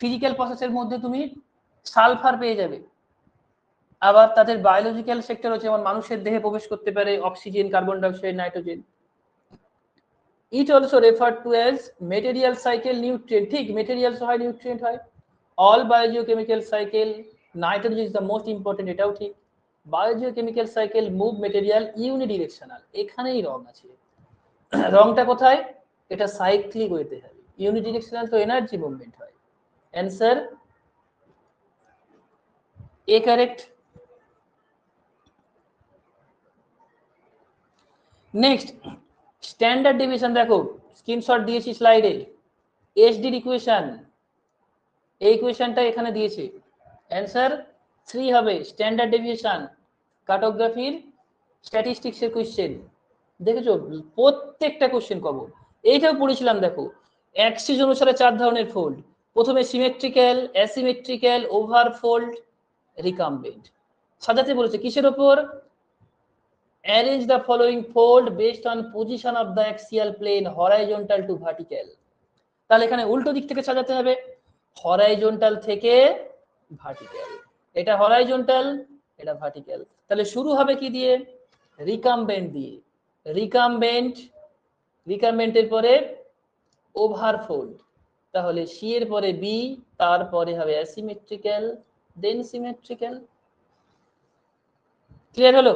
ফিজিক্যাল প্রসেসের মধ্যে তুমি সালফার পেয়ে যাবে, আবার তাদের বায়োলজিক্যাল সেক্টর হচ্ছে, যেমন মানুষের দেহে প্রবেশ করতে পারে oxygen, carbon dioxide, nitrogen. It also refer to as material cycle, nutrient. ঠিক, মেটেরিয়ালস হয়, নিউট্রিয়েন্ট হয়। All biogeochemical cycle, nitrogen is the most important, এটাও ঠিক। Biogeochemical cycle move material unidirectional, এখানেই রং আছে। রংটা কোথায়, এটা সাইক্লিক ওয়েতে হবে। ইউনিডিরেকশনাল তো এনার্জি মুভমেন্ট হয়। Answer A correct. Next standard deviation, দেখো স্ক্রিনশট দিয়েছি স্লাইডে, এসডির ইকুয়েশন, এই ইকুয়েশনটা এখানে দিয়েছে। অ্যান্সার 3 হবে। স্ট্যান্ডার্ড ডেভিয়েশন কার্টোগ্রাফির স্ট্যাটিস্টিক্সের কোশ্চেন, দেখেছো প্রত্যেকটা কোশ্চেন কমন। এইটাও পড়েছিলাম, দেখো অ্যাক্সিস অনুসারে 4 ধরনের ফোল্ড, প্রথমে সিমেট্রিক্যাল, অ্যাসিমেট্রিক্যাল, ওভারফোল্ড, রিকাম্বেন্ট। সাজাতে বলেছে কিসের উপর, arrange the following fold based on position of the axial plane horizontal to vertical। তাহলে এখানে উল্টো দিক থেকে সাজাতে হবে, হরাইজন্টাল থেকে ভার্টিক্যাল, এটা হরাইজন্টাল, এটা ভার্টিক্যাল। তাহলে শুরু হবে কি দিয়ে, রিকাম্বেন্ট দিয়ে। রিকাম্বেন্টের পরে ওভারফোল্ড, তাহলে সি এর পরে বি, তারপরে হবে অ্যাসিমেট্রিক্যাল, দেন সিমেট্রিক্যাল। ক্লিয়ার হলো?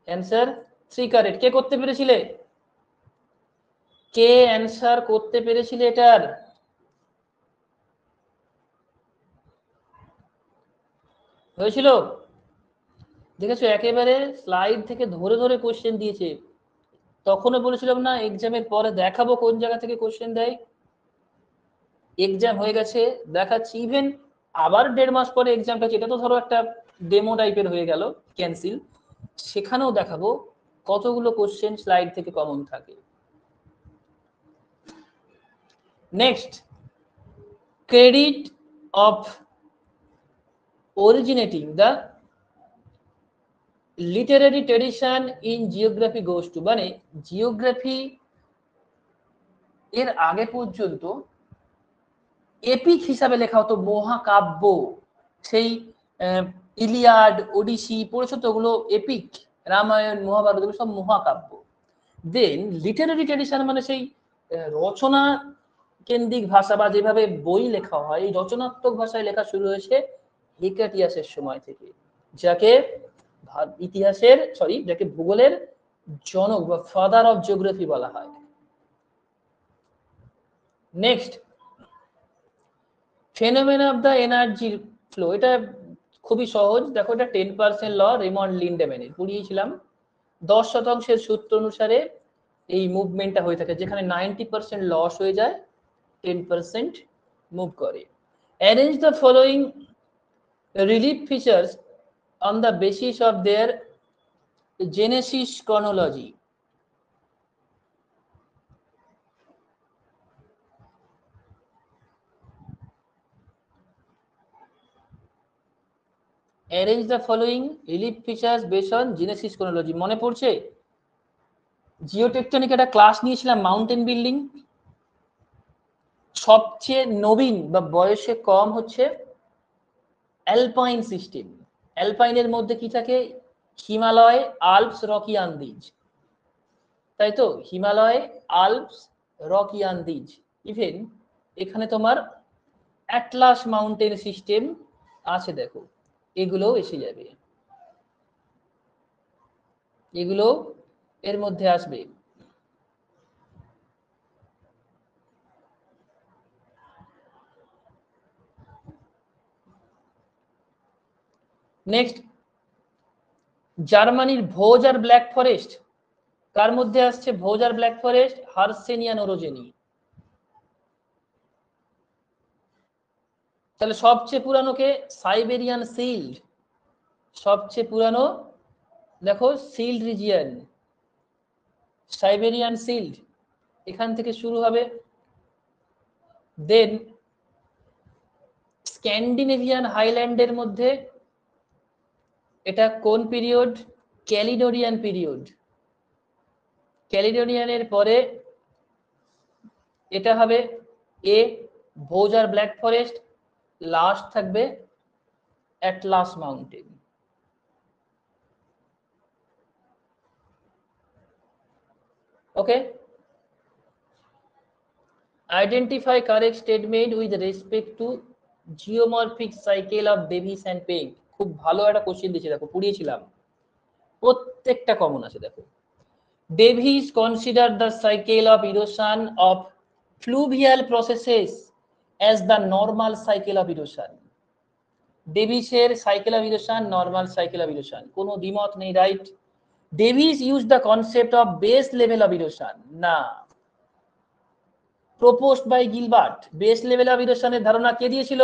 Answer 3 correct. কে করতে পেরেছিলে, কে অ্যান্সার করতে পেরেছিলে এটার? হয়েছিল? দেখেছো একেবারে স্লাইড থেকে ধরে ধরে কোশ্চেন দিয়েছে। তখনও বলেছিলাম না এক্সামের পরে দেখাবো কোন জায়গা থেকে কোশ্চেন দেয়। এক্সাম হয়ে গেছে, দেখাচ্ছি। ইভেন আবার 1.5 মাস পরে এক্সামটা, যেটা তো ধরো একটা ডেমো টাইপের হয়ে গেল, ক্যান্সেল, সেখানেও দেখাবো কতগুলো কোশ্চেন স্লাইড থেকে কমন থাকে। Next, credit of originating the literary tradition in geography goes to, মানে জিওগ্রাফি এর আগে পর্যন্ত এপিক হিসাবে লেখা হতো মহাকাব্য, সেই ইলিয়াড, ওডিসি পড়েছো তো, ওগুলো এপিক, রামায়ণ, মহাভারত, এগুলো সব মহাকাব্য। দেন লিটারারি ট্রেডিশন মানে সেই রচনা কেন্দ্রিক ভাষা বা যেভাবে বই লেখা হয়, এই রচনাত্মক ভাষায় লেখা শুরু হয়েছে হেকাটিয়াসের সময় থেকে, যাকে যাকে ভূগোলের জনক বা ফাদার অফ জিওগ্রাফি বলা হয়। Next, phenomena of the energy flow, এটা খুবই সহজ। দেখো এটা 10% ল, রেমন্ড লিন্ডেম্যানের পড়িয়েছিলাম। 10% সূত্র অনুসারে এই মুভমেন্টটা হয়ে থাকে, যেখানে 90% লস হয়ে যায়, 10% মুভ করে। Arrange the following relief features on the basis of their genesis chronology. Arrange the following relief features based on genesis chronology. মনে পড়ছে জিওটেকটনিক একটা ক্লাস নিয়েছিলাম, মাউন্টেন বিল্ডিং। সবচেয়ে নবীন বা বয়সে কম হচ্ছে অ্যালপাইন সিস্টেম। অ্যালপাইনের মধ্যে কি থাকে? হিমালয়, আল্পস, রকি আন্দিজ, তাই তো? Himalaya, Alps, Rocky Andes. Even এখানে তোমার অ্যাটলাস মাউন্টেন সিস্টেম আছে, দেখো এগুলোও এসে যাবে, এগুলো এর মধ্যে আসবে। নেক্সট, জার্মানির ভোজ আর ব্ল্যাক ফরেস্ট কার মধ্যে আসছে? ভোজ আর ব্ল্যাক ফরেস্ট হার্সেনিয়ান ওরোজেনি। তাহলে সবচেয়ে পুরানো কে? Siberian sealed. সবচেয়ে পুরানো দেখো সিল্ড রিজিয়ন, সাইবেরিয়ান সিল্ড, এখান থেকে শুরু হবে। দেন স্ক্যান্ডিনেভিয়ান হাইল্যান্ডের মধ্যে এটা কোন পিরিয়ড? Caledonian period. ক্যালিডোনিয়ানের পরে এটা হবে এ ভোজ আর ব্ল্যাক ফরেস্ট, লাস্ট থাকবে Atlas mountain. Okay, identify correct statement with respect to geomorphic cycle of Davis and Penck. খুব ভালো একটা কোশ্চেন দিয়েছি, দেখো পড়িয়েছিলাম, প্রত্যেকটা কমন আছে। দেখো, Davies considered the cycle of erosion of fluvial processes as the normal cycle of erosion. ডেভিসের cycle of erosion normal cycle of erosion, কোনো দ্বিমত নেই, right? Davis use the concept of base level of erosion, না, proposed by Gilbert. Base level of ইরোশনের ধারণা কে দিয়েছিল?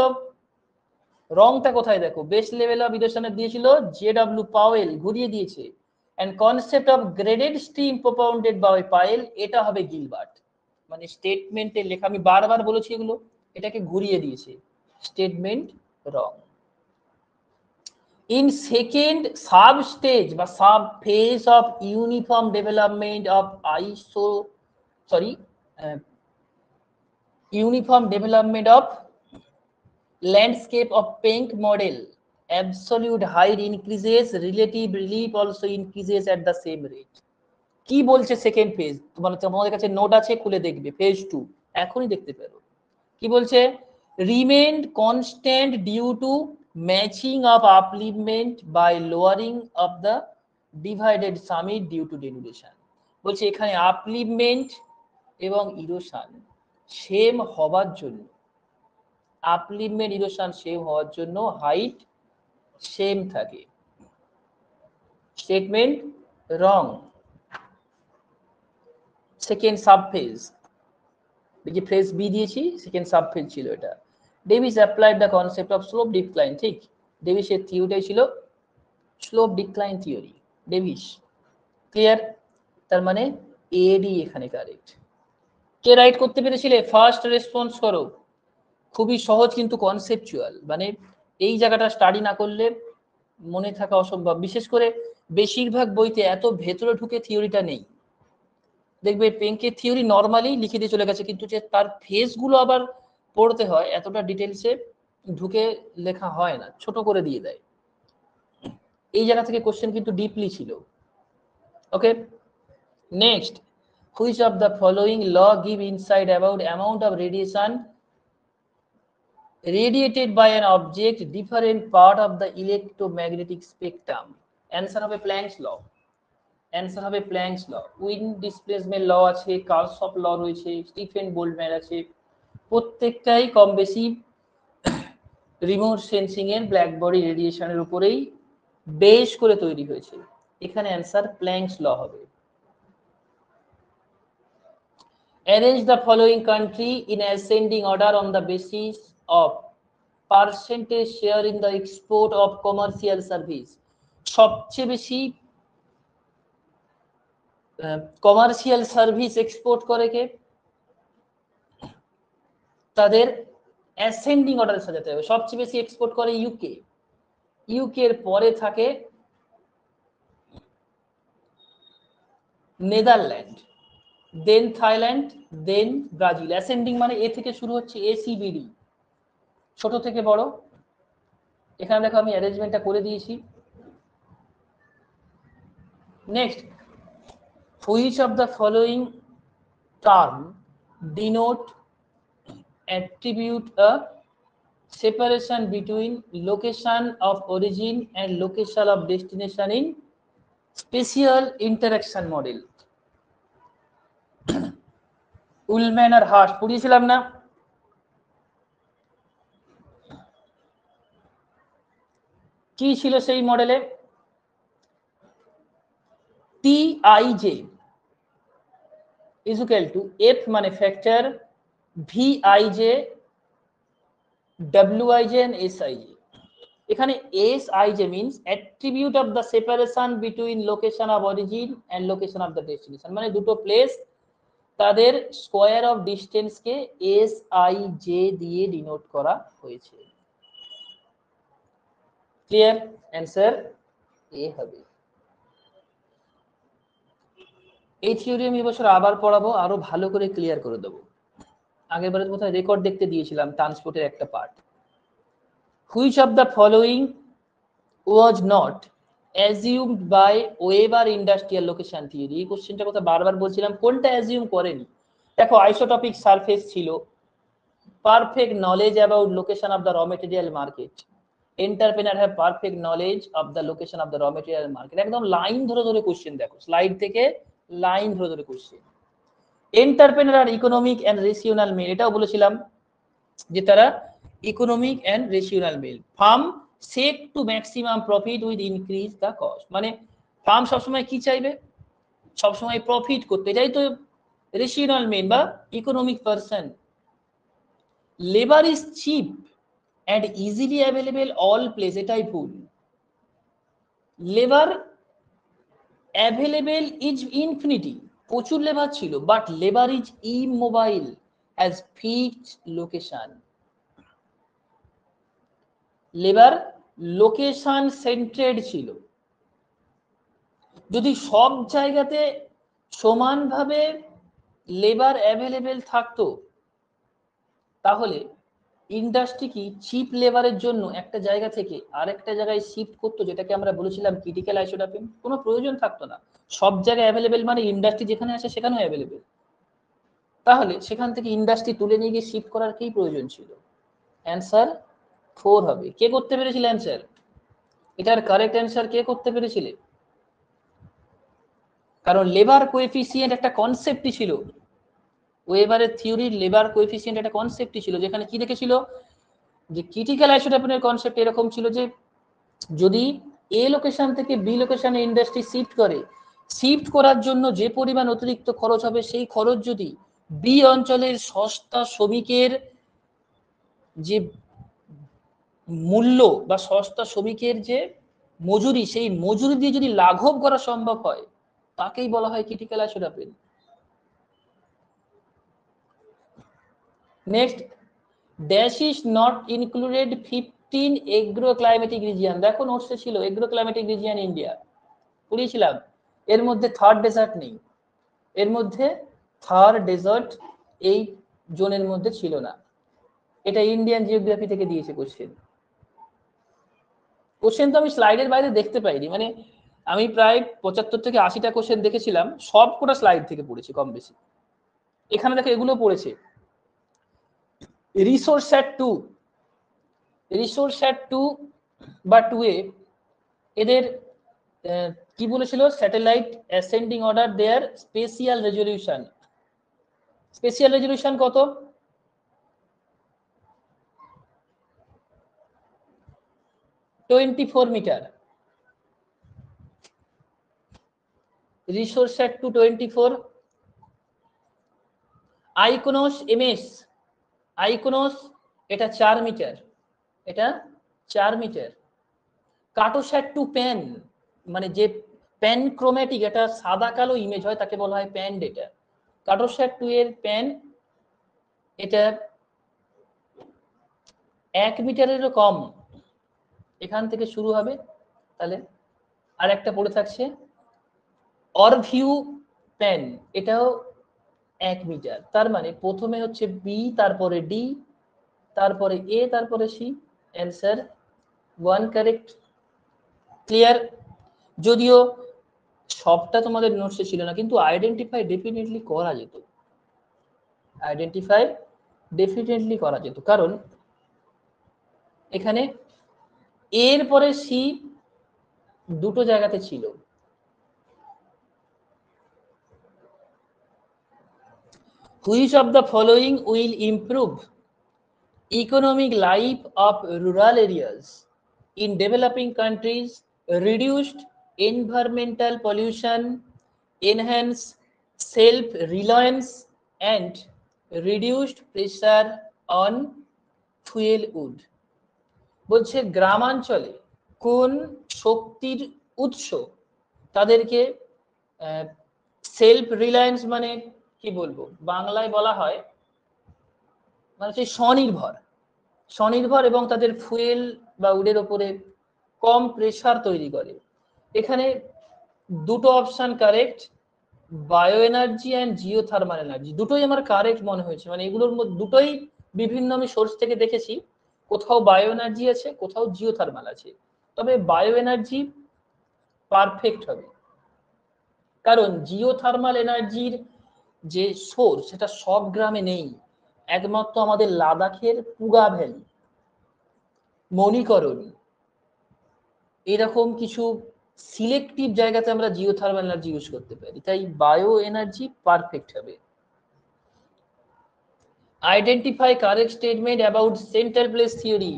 রংটা কোথায় দেখো, বেস লেভেল অফ ইরোশনের দিয়েছিল জে.ডব্লিউ. পাওয়েল, ঘুরিয়ে দিয়েছে। and concept of graded stream propounded by Payel, এটা হবে গিলবার্ট। মানে স্টেটমেন্টে লেখা, আমি বারবার বলেছি এগুলো, এটাকে ঘুরিয়ে দিয়েছে, statement wrong. In second sub stage বা sub phase of uniform development of uniform development of landscape of Penck model, absolute height increases, relative relief also increases at the same rate. কি বলছে সেকেন্ড ফেজ? তোমাদের কাছে note আছে, খুলে দেখবে, phase 2 এখনই দেখতে পারো। কি বলছে? remained constant due to matching of upliftment by lowering of the divided summit due to denudation. বলছে এখানে upliftment এবং ইরোশন সেম হওয়ার জন্য, upliftment ইরোশন সেম হওয়ার জন্য হাইট সেম থাকে। Statement wrong. সেকেন্ড সাবফেজ, দেখি ফেজ বি দিয়েছি, সেকেন্ড সাবফেজ ছিল এটা। Davis applied the concept of slope decline, ঠিক, ডেভিসের থিওরিটাই ছিল slope decline theory, Davis. Clear? তার মানে এডি এখানে কারেক্ট। কে রাইট করতে পেরেছিলে? ফার্স্ট রেসপন্স করো। খুবই সহজ কিন্তু কনসেপচুয়াল, মানে এই জায়গাটা স্টাডি না করলে মনে থাকা অসম্ভব। বিশেষ করে বেশিরভাগ বইতে এত ভেতরে ঢুকে থিওরিটা নেই। দেখবে পেঙ্কের থিওরি নর্মালি লিখে দিয়ে চলে গেছে, কিন্তু যে তার ফেজগুলো আবার পড়তে হয়, এতটা ডিটেলসে ঢুকে লেখা হয় না, ছোট করে দিয়ে দেয়। এই জায়গা থেকে কোশ্চেন কিন্তু ডিপলি ছিল। Okay, next, which of the following law give insight about amount of radiation radiated by an object different part of the electromagnetic spectrum? Answer হবে প্ল্যাঙ্কস ল। অ্যান্সার হবে প্ল্যাঙ্কস ল। উইন্ড ডিসপ্লেসমেন্ট ল আছে, কার্লসফ ল রয়েছে, Stephen বোল্টম্যান আছে, প্রত্যেকটাই কম বেশি remote sensing এর black body রেডিয়েশনের উপরেই বেস করে তৈরি হয়েছে। এখানে অ্যান্সার প্ল্যাঙ্কস ল হবে। Arrange the following country in ascending order on the basis of percentage share in the export of commercial service. সবচেয়ে বেশি কমার্শিয়াল সার্ভিস এক্সপোর্ট করে কে? তাদের অ্যাসেন্ডিং অর্ডারে সাজাতে হবে। সবচেয়ে বেশি এক্সপোর্ট করে ইউকে, ইউকে এর পরে থাকে নেদারল্যান্ড, দেন থাইল্যান্ড, দেন ব্রাজিল। অ্যাসেন্ডিং মানে এ থেকে শুরু হচ্ছে এসিবিডি, ছোট থেকে বড়। এখানে দেখো আমি অ্যারেঞ্জমেন্টটা করে দিয়েছি। Next, which of the following term denote attribute a separation between location of origin and location of destination in spatial interaction model? Ullman আর হার্স্ট পড়িয়েছিলাম না? কি ছিল সেই মডেলে? TIJ is equal to F মানে factor, VIJ, WIJ and SIJ। এখানে SIJ means attribute of the separation between location of origin and location of the destination, মানে দুটো প্লেস তাদের square of distance K SIJ দিয়ে denote করা হয়েছে। Clear? Answer এ হবে। এই থিওরি আমি এবছর আবার পড়াবো, আরো ভালো করে ক্লিয়ার করে দেবো। আগেরবারের মতো রেকর্ড দেখতে দিয়েছিলাম ট্রান্সপোর্টের একটা part. Which of the following was not assumed by Weber industrial location theory? এই কোশ্চেনটার কথা বারবার বলছিলাম, কোনটা অ্যাজিউম করেনি? দেখো, আইসোটপিক সারফেস ছিল, perfect knowledge about location of the raw material market, entrepreneur have perfect knowledge of the location of the raw material market. একদম লাইন ধরে ধরে কোশ্চেন, দেখো স্লাইড থেকে লাইন ধরে ধরে question. Entrepreneur are economic and rational male, এটাও বলেছিলাম যে তারা economic and rational male. Firm seek to maximum profit with increase the cost, মানে ফার্ম সবসময় কি চাইবে? সবসময় প্রফিট করতে, এটাই তো রেশিওনাল মেল বা economic person. Labour is cheap and easily available all place, এটাই ভুল। লেবার অ্যাভেলেবেল ইজ ইনফিনিটি, প্রচুর লেবার ছিল, but labour is immobile as fixed location. Labour location centred ছিল। যদি সব জায়গাতে সমানভাবে লেবার অ্যাভেলেবেল থাকতো, তাহলে ইন্ডাস্ট্রি কি চিপ লেবারের জন্য একটা জায়গা থেকে আরেকটা জায়গায় শিফট করতো, যেটাকে আমরা বলেছিলাম ক্রিটিক্যাল আইসোটোপিং? কোনো প্রয়োজন থাকতো না। সব জায়গায় অ্যাভেলেবেল মানে ইন্ডাস্ট্রি যেখানে আছে সেখানেও অ্যাভেলেবেল। তাহলে সেখান থেকে ইন্ডাস্ট্রি তুলে নিয়ে গিয়ে শিফট করার কি প্রয়োজন ছিল? অ্যান্সার 4 হবে। কে করতে পেরেছিল অ্যান্সার? এটার কারেক্ট অ্যান্সার কে করতে পেরেছিলে? কারণ লেবার কোএফিসিয়েন্ট একটা কনসেপ্টই ছিল, ওয়েবারের থিওরির লেবার কোএফিসিয়েন্ট একটা কনসেপ্টই ছিল, যেখানে কি দেখেছিল যে ক্রিটিক্যাল আইসোটোপের কনসেপ্ট এরকম ছিল যে যদি এ লোকেশন থেকে বি লোকেশনে ইন্ডাস্ট্রি শিফট করে, শিফট করার জন্য যে পরিমাণ অতিরিক্ত খরচ হবে, সেই খরচ যদি বি অঞ্চলের সস্তা শ্রমিকের যে মূল্য বা সস্তা শ্রমিকের যে মজুরি, সেই মজুরি দিয়ে যদি লাঘব করা সম্ভব হয়, তাকেই বলা হয় critical isodapane. Next, dash is not included 15 agro climatic region. দেখো নোটসে ছিল এগ্রো ক্লাইমেটিক রিজিয়ন ইন্ডিয়া, পড়িয়েছিলাম। এর মধ্যে থার্ড ডেজার্ট নেই, এর মধ্যে থার্ড ডেজার্ট এই জোনের মধ্যে ছিল না। এটা ইন্ডিয়ান জিওগ্রাফি থেকে দিয়েছে কোশ্চেন। কোশ্চেন তো আমি স্লাইডের বাইরে দেখতে পাইনি, মানে আমি প্রায় 75 থেকে 80টা কোশ্চেন দেখেছিলাম, সব কোটা স্লাইড থেকে পড়েছি কম বেশি। এখানে দেখো এগুলো পড়েছে। রিসোর্স অ্যাট 2, রিসোর্স অ্যাট 2 বা 2A, এদের কি বলেছিল? স্যাটেলাইট অ্যাসেন্ডিং অর্ডার দেয়ার স্পেশিয়াল রেজলিউশন। স্পেশিয়াল রেজলিউশন কত? 24 মিটার। Resource at 224। আইকোনস এমএস, আইকোনস এটা 4 মিটার, এটা 4 মিটার। কার্টোস্যাট টু প্যান, মানে যে প্যানক্রোম্যাটিক, এটা সাদা কালো ইমেজ হয় তাকে বলা হয় প্যান ডেটা। কার্টোস্যাট 2 এর প্যান এটা 1 মিটারেরও কম, এখান থেকে শুরু হবে। তাহলে আর একটা পড়ে থাকছে অরভিউ প্যান, এটাও 1 মিটার। তার মানে প্রথমে হচ্ছে বি, তারপরে ডি, তারপরে এ, তারপরে সি। Answer 1 correct. ক্লিয়ার? যদিও সবটা তোমাদের নোটসে ছিল না, কিন্তু আইডেন্টিফাই ডেফিনেটলি করা যেত, আইডেন্টিফাই ডেফিনেটলি করা যেত, কারণ এখানে এর পরে সি দুটো জায়গাতে ছিল। Which of the following will improve economic life of rural areas in developing countries? Reduced environmental pollution, enhance self-reliance, and reduced pressure on fuel wood. বলছে গ্রামাঞ্চলে কোন শক্তির উৎস তাদেরকে সেলফ রিলায়েন্স মানে কি বলবো, বাংলায় বলা হয় মানে হচ্ছে স্বনির্ভর এবং তাদের ফুয়েল বা উডের ওপরে কম প্রেসার তৈরি করে। এখানে দুটো option correct, bio energy and geothermal energy, দুটোই আমার কারেক্ট মনে হয়েছে। মানে এগুলোর মধ্যে দুটোই বিভিন্ন আমি সোর্স থেকে দেখেছি, কোথাও বায়ো এনার্জি আছে, কোথাও জিওথার্মাল আছে। তবে বায়ো এনার্জি পারফেক্ট হবে, কারণ জিওথার্মাল এনার্জির যে সোর্স সেটা সব গ্রামে নেই, একমাত্র আমাদের লাদাখের পুগা ভ্যালি, মণিকরণ, এরকম কিছু সিলেক্টিভ জায়গাতে আমরা জিওথার্মাল এনার্জি ইউজ করতে পারি, তাই বায়ো এনার্জি পারফেক্ট হবে। Identify correct statement about central place theory,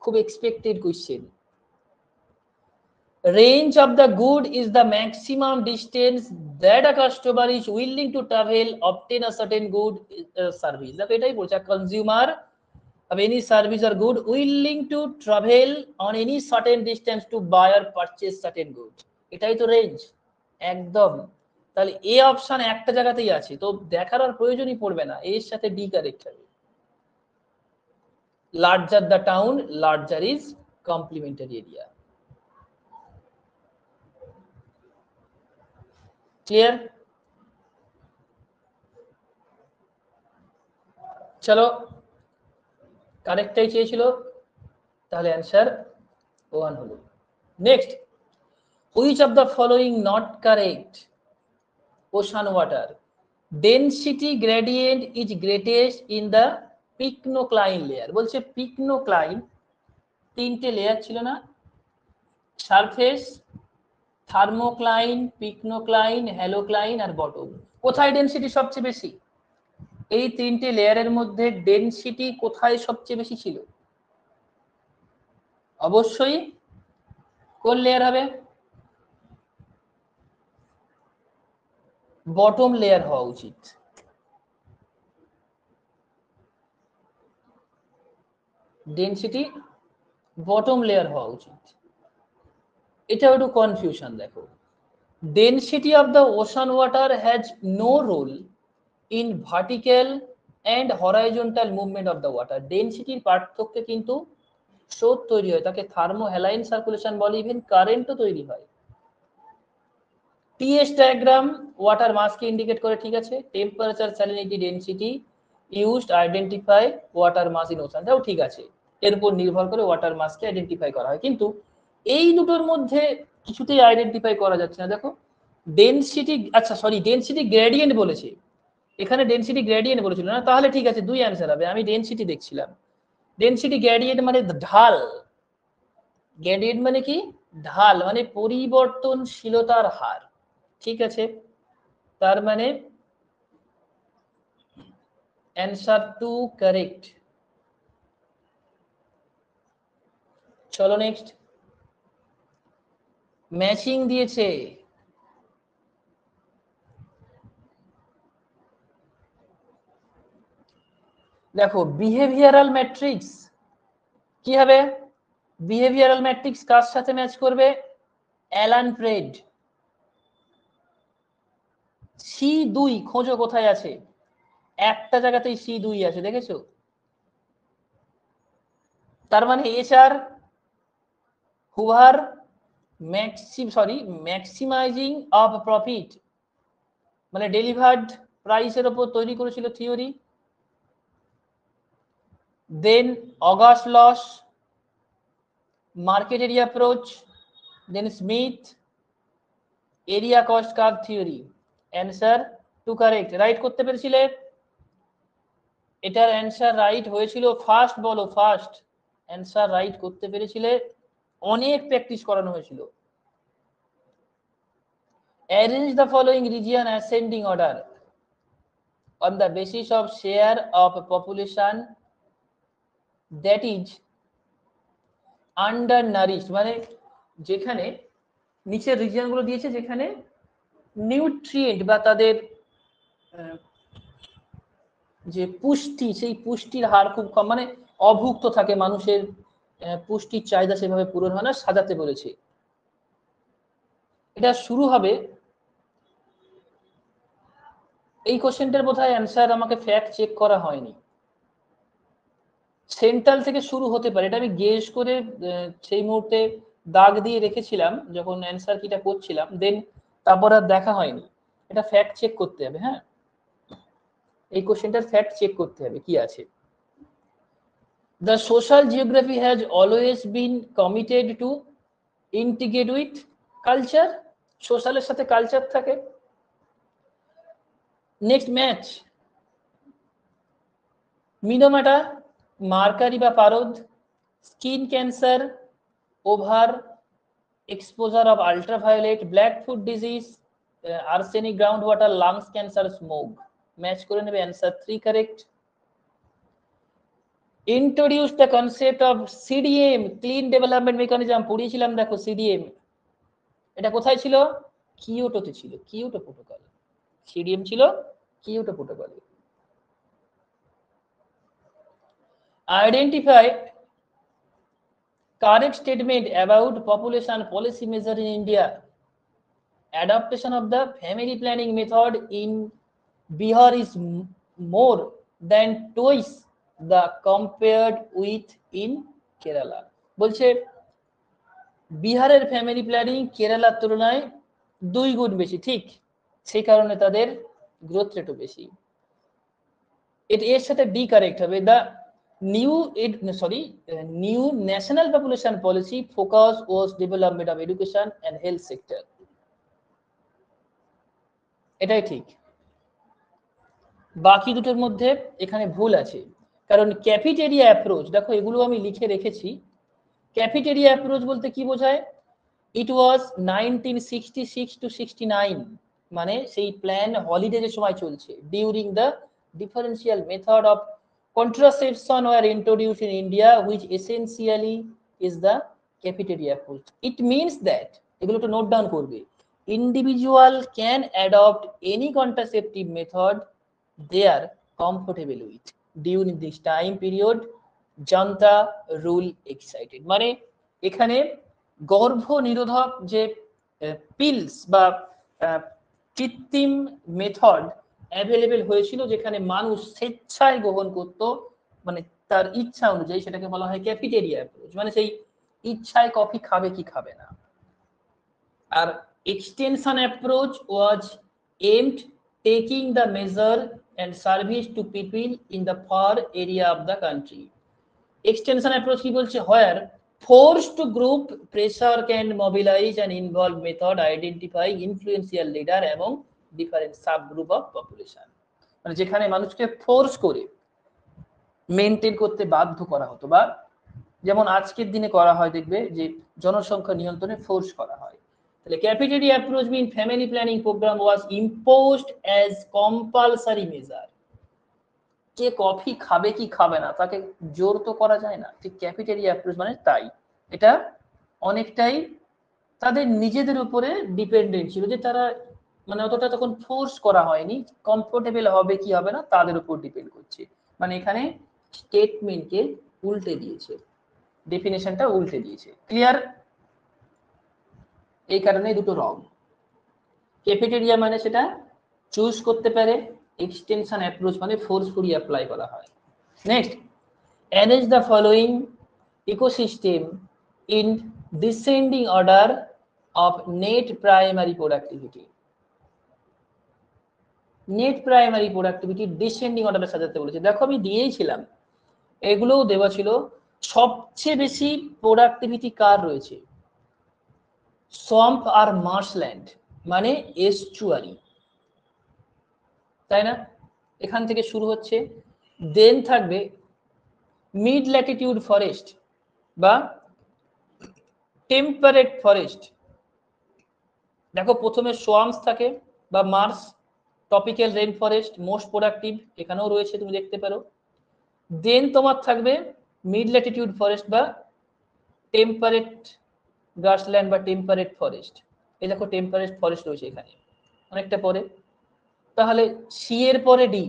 খুব expected question. Range of the good is the maximum distance that a customer is willing to travel obtain a certain good service. দেখো এটাই বলছে, consumer of any service or good willing to travel on any certain distance to buy or purchase certain good, এটাই তো range একদম। তাহলে A option একটা জায়গাতেই আছে, তো দেখার আর প্রয়োজনই পড়বে না, এর সাথে ডি কারেক্ট হবে। Larger the town, larger is complementary area. Clear? চলো, কারেক্টটাই চেয়েছিল, তাহলে অ্যান্সার 1 হলো। Next, which of the following not correct? Ocean water density gradient is greatest in the pycnocline layer. বলছে পিকনোক্লাইন তিনটে লেয়ার ছিল না, সারফেস, থার্মোক্লাইন, পিকনোক্লাইন, হ্যালোক্লাইন আর বটম। কোথায় ডেনসিটি সবচেয়ে বেশি? এই তিনটে লেয়ারের মধ্যে ডেনসিটি কোথায় সবচেয়ে বেশি ছিল? অবশ্যই কোন লেয়ার হবে? বটম লেয়ার হওয়া উচিত। ডেনসিটি বটম লেয়ার হওয়া উচিত, এটা একটু কনফিউশন। দেখো, density of the ocean water has no role in vertical and horizontal movement of the water. ডেনসিটির পার্থক্যে কিন্তু স্রোত তৈরি হয়, তাকে থার্মোহ্যালাইন সার্কুলেশন বলে, ইভেন কারেন্টও তৈরি হয়। টিএস ডায়াগ্রাম ওয়াটার মাসকে ইন্ডিকেট করে, ঠিক আছে। Temperature, salinity, density used identify water mass in ocean, তাও ঠিক আছে, এর উপর নির্ভর করে ওয়াটার মাসকে আইডেন্টিফাই করা হয়। কিন্তু এই দুটোর মধ্যে কিছুতেই আইডেন্টিফাই করা যাচ্ছে না। দেখো ডেনসিটি, আচ্ছা সরি, ডেনসিটি গ্রেডিয়েন্ট বলেছে, এখানে ডেনসিটি গ্রেডিয়েন্ট বলেছিল না, তাহলে ঠিক আছে, দুই অ্যান্সার হবে। আমি ডেনসিটি দেখছিলাম, ডেনসিটি গ্রেডিয়েন্ট মানে ঢাল, গ্রেডিয়েন্ট মানে কি? ঢাল, মানে পরিবর্তনশীলতার হার, ঠিক আছে। তার মানে অ্যান্সার 2 কারেক্ট। চলো নেক্সট, ম্যাচিং দিয়েছে। দেখো বিহেভিয়ারাল ম্যাট্রিক্স কি হবে? বিহেভিয়ারাল ম্যাট্রিক্স কার সাথে ম্যাচ করবে? Alan prayed. C2 খোঁজো কোথায় আছে, একটা জায়গাতেই C2 আছে, দেখেছো? তার মানে HR Hoover maximising of profit, মানে ডেলিভার্ড প্রাইসের উপর তৈরি করেছিল theory. Then August Losch, market area approach, then Smith area cost curve theory. Answer two correct, right করতে পেরেছিলে? এটার অ্যান্সার রাইট হয়েছিল ফার্স্ট, বলো ফার্স্ট। অ্যান্সার রাইট করতে পেরেছিলে, অনেক প্র্যাকটিস করানো হয়েছিল। Arrange the following region ascending order on the basis of share of population that is undernourished, মানে যেখানে নিচের রিজিয়নগুলো দিয়েছে যেখানে নিউট্রিয়েন্ট বা তাদের যে পুষ্টি, সেই পুষ্টির হার খুব কম, মানে অভুক্ত থাকে, মানুষের পুষ্টির চাহিদা সেভাবে পূরণ হয় না, সাজাতে বলেছে। এটা শুরু হবে, এই কোশ্চেনটার বোধহয় অ্যান্সার আমাকে ফ্যাক্ট চেক করা হয়নি, সেন্ট্রাল থেকে শুরু হতে পারে, এটা আমি গেস করে সেই মুহূর্তে দাগ দিয়ে রেখেছিলাম যখন অ্যান্সার কিটা করছিলাম, দেন তারপর আর দেখা হয়নি। এটা ফ্যাক্ট চেক করতে হবে। হ্যাঁ, এই কোশ্চেনটার ফ্যাক্ট চেক করতে হবে কি আছে। The social geography has always been committed to integrate with culture, সোশ্যালের সাথে কালচার থাকে। নেক্সট ম্যাচ, মিনোমাটা, মার্কারি বা পারদ, skin cancer, over exposure of ultraviolet, blackfoot disease, arsenic groundwater, lungs cancer, smoke। Match করে নেবে, answer 3 correct. introduce the concept of CDM, clean development mechanism, পড়িয়েছিলাম দেখো CDM, এটা কোথায় ছিল? কিয়োটোতে ছিল, কিয়োটো প্রোটোকল। CDM ছিল Kyoto প্রোটোকলে। identify correct statement about population policy measure in India, adaptation of the family planning method in Bihar is more than twice the compared with in Kerala। বলছে বিহারের family planning কেরালার তুলনায় 2 গুণ বেশি, ঠিক সেই কারণে তাদের গ্রোথ রেটও বেশি। এর সাথে ডি কারেক্ট হবে। The new national population policy focus was development of education and health sector, এটাই ঠিক। বাকি দুটোর মধ্যে এখানে ভুল আছে, কারণ ক্যাফেটেরিয়া অ্যাপ্রোচ, দেখো এগুলো আমি লিখে রেখেছি। ক্যাফেটেরিয়া অ্যাপ্রোচ বলতে কি বোঝায়? ইট ওয়াজ 1966 to 69, মানে সেই প্ল্যান হলিডেজের সময় চলছে। During the differential method of contraception were introduced in India which essentially is the cafeteria approach. It means that, এগুলো একটু নোট ডাউন করবে, individual can adopt any contraceptive method they are comfortable with during this time period Janata rule excited, মানে এখানে গর্ভ নিরোধক যে pills বা কৃত্রিম method available হয়েছিল, যেখানে মানুষ স্বেচ্ছায় গ্রহণ করত, মানে তার ইচ্ছা অনুযায়ী, সেটাকে বলা হয় ক্যাফেটেরিয়া অ্যাপ্রোচ, মানে সেই ইচ্ছায় কফি খাবে কি খাবে না। আর extension approach was aimed taking the measure and service to people in the far area of the country। extension approach কি বলছে? where forced group pressure can mobilize and involve method identify influential leader among different subgroup of population, মানে যেখানে মানুষকে force করে maintain করতে বাধ্য করা হতো, বা যেমন আজকের দিনে করা হয়, দেখবে যে জনসংখ্যা নিয়ন্ত্রণে ফোর্স করা হয়। তাহলে ক্যাফেটেরিয়া অ্যাপ্রোচ মিন ফ্যামিলি প্ল্যানিং প্রোগ্রাম ওয়াজ ইম্পোজড অ্যাজ কম্পালসারি মেজার। কে কফি খাবে কি খাবে না তাকে জোর তো করা যায় না, ঠিক ক্যাফেটেরিয়া অ্যাপ্রোচ মানে তাই। এটা অনেকটাই তাদের নিজেদের উপরে ডিপেন্ডেন্ট ছিল, যে তারা মানে অতটা তখন ফোর্স করা হয়নি, কমফোর্টেবল হবে কি হবে না তাদের উপর ডিপেন্ড করছে, মানে এখানে স্টেটমেন্টকে উল্টে দিয়েছে, ডেফিনেশনটা উল্টে দিয়েছে। ক্লিয়ার? এই কারণে দুটো রং। ক্যাফেটেরিয়া মানে সেটা চুজ করতে পারে, এক্সটেনশন অ্যাপ্রোচ মানে ফোর্সফুলি অ্যাপ্লাই করা হয়। Next, arrange the following ecosystem in descending order of net primary productivity. Net primary productivity descending অর্ডারে সাজাতে বলেছে। দেখো আমি দিয়েইছিলাম, এগুলোও দেওয়া ছিল। সবচেয়ে বেশি প্রোডাক্টিভিটি কার রয়েছে? সোয়াম্প আর মার্শল্যান্ড মানে এস্চুয়ারি, তাই না? এখান থেকে শুরু হচ্ছে। দেন থাকবে মিড ল্যাটিটিউড ফরেস্ট বা টেম্পারেট ফরেস্ট। দেখো প্রথমে সোয়াম্পস থাকে বা marsh, tropical rain forest most productive, এখানেও রয়েছে তুমি দেখতে পারো। দেন তোমার থাকবে মিড ল্যাটিটিউড ফরেস্ট বা টেম্পারেট গ্রাসল্যান্ড বা টেম্পারেট ফরেস্ট। এই দেখো টেম্পারেট ফরেস্ট রয়েছে এখানে অনেকটা পরে। তাহলে সি এর পরে ডি,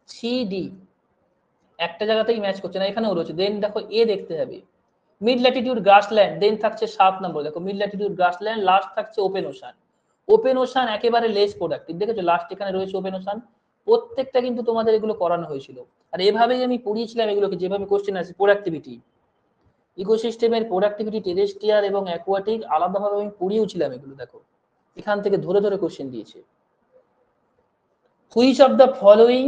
সি ডি একটা জায়গাতেই ম্যাচ করছে না, এখানেও রয়েছে। দেন দেখো এ দেখতে হবে, মিড ল্যাটিটিউড গ্রাসল্যান্ড, দেন থাকছে 7 নম্বর, দেখো মিড ল্যাটিটিউড গ্রাসল্যান্ড, লাস্ট থাকছে ওপেন ওশান। ওপেন ওশান একেবারে লেস প্রোডাক্টিভ, দেখেছো লাস্ট এখানে রয়েছে ওপেন ওশান। প্রত্যেকটা কিন্তু তোমাদের এগুলো করানো হয়েছিল, আর এভাবেই আমি পড়িয়েছিলাম এগুলোকে, যেভাবে কোশ্চেন আছে। প্রোডাক্টিভিটি, ইকোসিস্টেমের প্রোডাক্টিভিটি টেরেস্ট্রিয়াল এবং অ্যাকোয়াটিক আলাদাভাবে আমি পড়িয়েছিলাম এগুলো। দেখো এখান থেকে ধরে ধরে কোশ্চেন দিয়েছে। Which of the following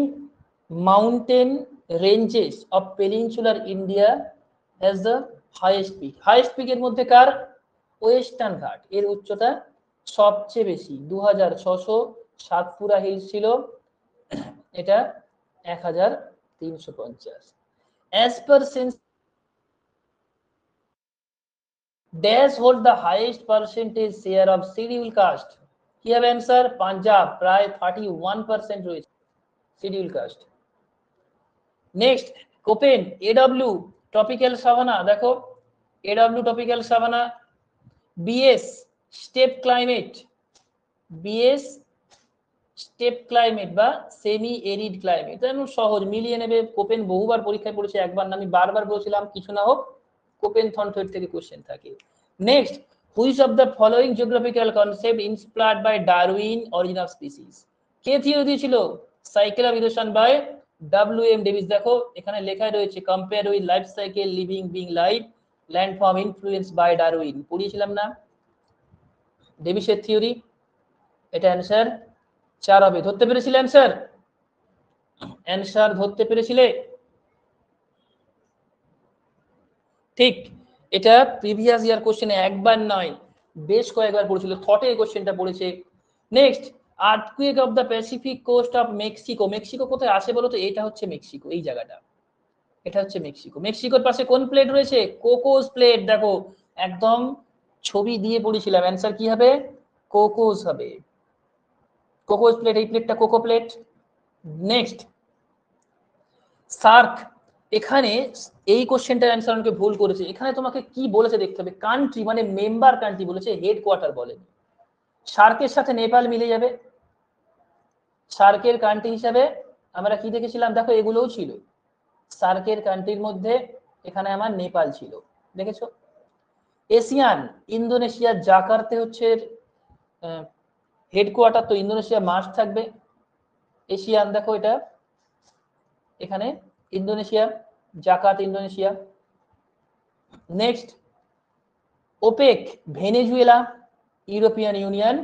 mountain ranges of peninsular India has the highest peak? Highest পিকের মধ্যে কার? ওয়েস্টার্ন ঘাট, এর উচ্চতা সবচেয়ে বেশি 2600। সাতপুরা হিলস ছিল, এটা 1350। As per census dash hold the highest percentage share of schedule caste? কি হবে অ্যান্সার? পাঞ্জাব, প্রায় 31% রয়েছে schedule caste. Next, Koppen AW tropical savanna, দেখো AW tropical savanna. BS steppe climate, BS steppe climate বা সেমি এরিড ক্লাইমেট, তেমন সহজ, মিলিয়ে নেবে। কোপেন বহুবার পরীক্ষায় পড়েছে, একবার না, আমি বারবার বলছিলাম কিছু না হোক কোপেন থনথয়েড থেকে কোশ্চেন থাকে। Next, which of the following geographical concept inspired by Darwin origin of species? কে থিওরি দিয়েছিল? Cycle of evolution by W M. Davis. দেখো এখানে লেখাই রয়েছে compare with life cycle living being life landform influence by Darwin, পড়িয়েছিলাম না ডেভিসের theory. এটা অ্যান্সার 4 হবে। ধরতে পেরেছিলে অ্যান্সার? অ্যান্সার ধরতে পেরেছিলে? ঠিক, এটা প্রিভিয়াস ইয়ার কোশ্চেনে একবার নয় বেশ কয়েকবার পড়েছিল, থটে এই কোশ্চেনটা পড়েছে। Next, earthquake of the Pacific coast of Mexico. Mexico কোথায় আসে বলো তো? এটা হচ্ছে মেক্সিকো, এই জায়গাটা, এটা হচ্ছে মেক্সিকো। মেক্সিকোর পাশে কোন প্লেট রয়েছে? Cocos plate. দেখো একদম ছবি দিয়ে পড়েছিলাম, অ্যান্সার কি হবে? কোকোস হবে। কোকোস প্লেট, এই প্লেটটা কোকো প্লেট। নেক্সট, সার্ক, এখানে এই কোশ্চেনটার অ্যান্সার অনেকে ভুল করেছে। এখানে তোমাকে কি বলেছে দেখতে হবে, কান্ট্রি মানে মেম্বার কান্ট্রি বলেছে, হেডকোয়ার্টার বলেনি। সার্কের সাথে নেপাল মিলে যাবে। সার্কের কান্ট্রি হিসাবে আমরা কি দেখেছিলাম? দেখো এগুলোও ছিল সার্কের কান্ট্রির মধ্যে, এখানে আমার নেপাল ছিল, দেখেছো। এশিয়ান, ইন্দোনেশিয়া জাকার্তে হচ্ছে হেডকোয়ার্টার, তো ইন্দোনেশিয়া মাস্ট থাকবে। এশিয়ান দেখো এটা এখানে Indonesia, Jakarta Indonesia. Next, OPEC Venezuela, European Union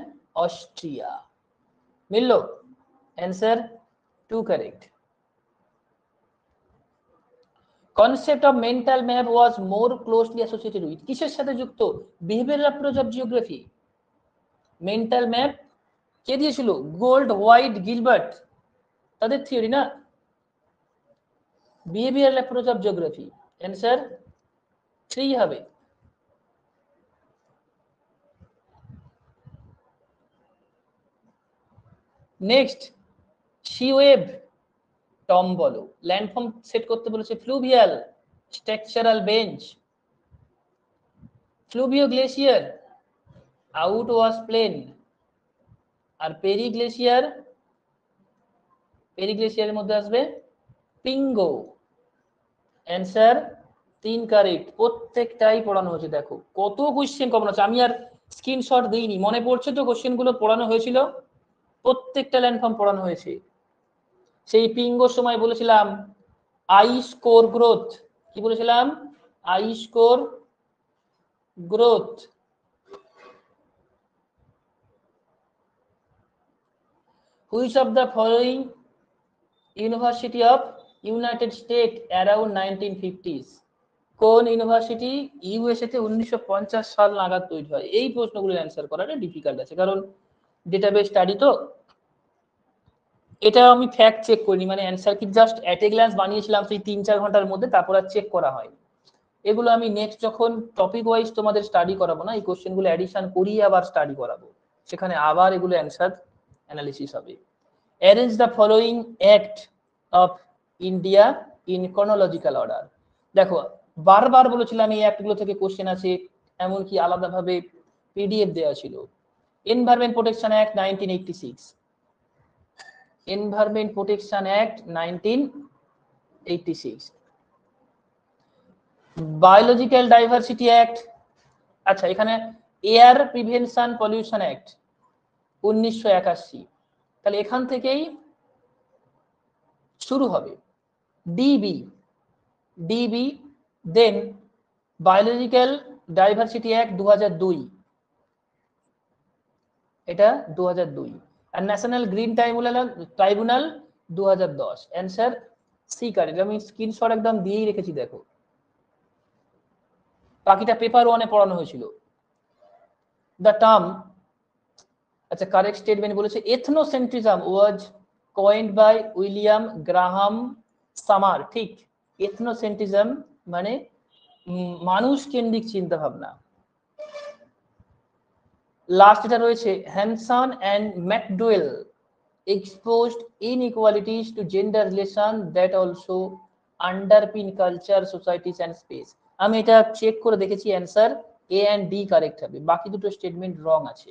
Austria. মিললো? Answer 2 correct. Concept of mental map was more closely associated with, কিসের সাথে যুক্ত? Behavioural approach of geography. Mental map কে দিয়েছিল? গোল্ড, হোয়াইট, গিলবার্ট, তাদের থিওরি না। Behavioural approach of geography, answer 3 হবে। Next, sea wave, টম বলো। ল্যান্ডফর্ম সেট করতে বলেছে fluvial, structural bench, fluvio glacier, out wash plain, আর পেরি গ্লেসিয়ার, পেরি গ্লেসিয়ারের মধ্যে আসবে পিঙ্গো। Answer 3 correct. প্রত্যেকটাই পড়ানো হচ্ছে, দেখো কত কোশ্চেন কমন আছে। আমি আর স্ক্রিনশট দিইনি, মনে পড়ছে তো কোশ্চেনগুলো পড়ানো হয়েছিল, প্রত্যেকটা ল্যান্ডফর্ম পড়ানো হয়েছে। সেই পিঙ্গোর সময় বলেছিলাম আই স্কোর গ্রোথ, কি বলেছিলাম? I score growth. Which of the following university of United state around 1950s, কোন ইউনিভার্সিটি ইউএসএ তে 1950 সাল নাগাদ তৈরি হয়? এই প্রশ্নগুলো অ্যান্সার করাটা ডিফিকাল্ট আছে, কারণ ডেটাবেস স্টাডি তো। এটা আমি ফ্যাক্ট চেক করিনি, মানে অ্যান্সার কি জাস্ট অ্যাট এ গ্ল্যান্স বানিয়েছিলাম সেই 3-4 ঘন্টার মধ্যে, তারপর আর চেক করা হয়। এগুলো আমি নেক্সট যখন টপিক ওয়াইজ তোমাদের স্টাডি করাবো না, এই কোশ্চেনগুলো অ্যাডিশন করিয়ে আবার স্টাডি করাবো, সেখানে আবার এগুলো অ্যান্সার অ্যানালিসিস হবে। Arrange the following act of India in chronological order. দেখো বারবার বলেছিলাম এই অ্যাক্টগুলো থেকে কোশ্চেন আছে, এমনকি আলাদাভাবে পিডিএফ দেওয়া ছিল। Environment protection act 1986, environment protection act 1986, biological diversity act, আচ্ছা এখানে এয়ার প্রিভেনশন পলিউশন অ্যাক্ট 1981, তাহলে এখান থেকেই শুরু হবে। DB, DB, then biological diversity act 2002, এটা 2002, আর national green tribunal 2010। Answer C correct. আমি স্ক্রিনশট একদম দিয়েই রেখেছি, দেখো বাকিটা পেপার ওয়ানে পড়ানো হয়েছিল। দ্য টার্ম, আচ্ছা কারেক্ট স্টেটমেন্ট বলেছে ethnocentrism was coined by William Graham Sumner. ঠিক, এথনোসেন্ট্রিজম মানে মানুষ কেন্দ্রিক চিন্তা ভাবনা। লাস্ট এটা রয়েছে Hanson and McDowell exposed inequalities to gender relation that also underpin culture, societies and space. আমি এটা চেক করে দেখেছি, answer A and D correct হবে, বাকি দুটো স্টেটমেন্ট রং আছে।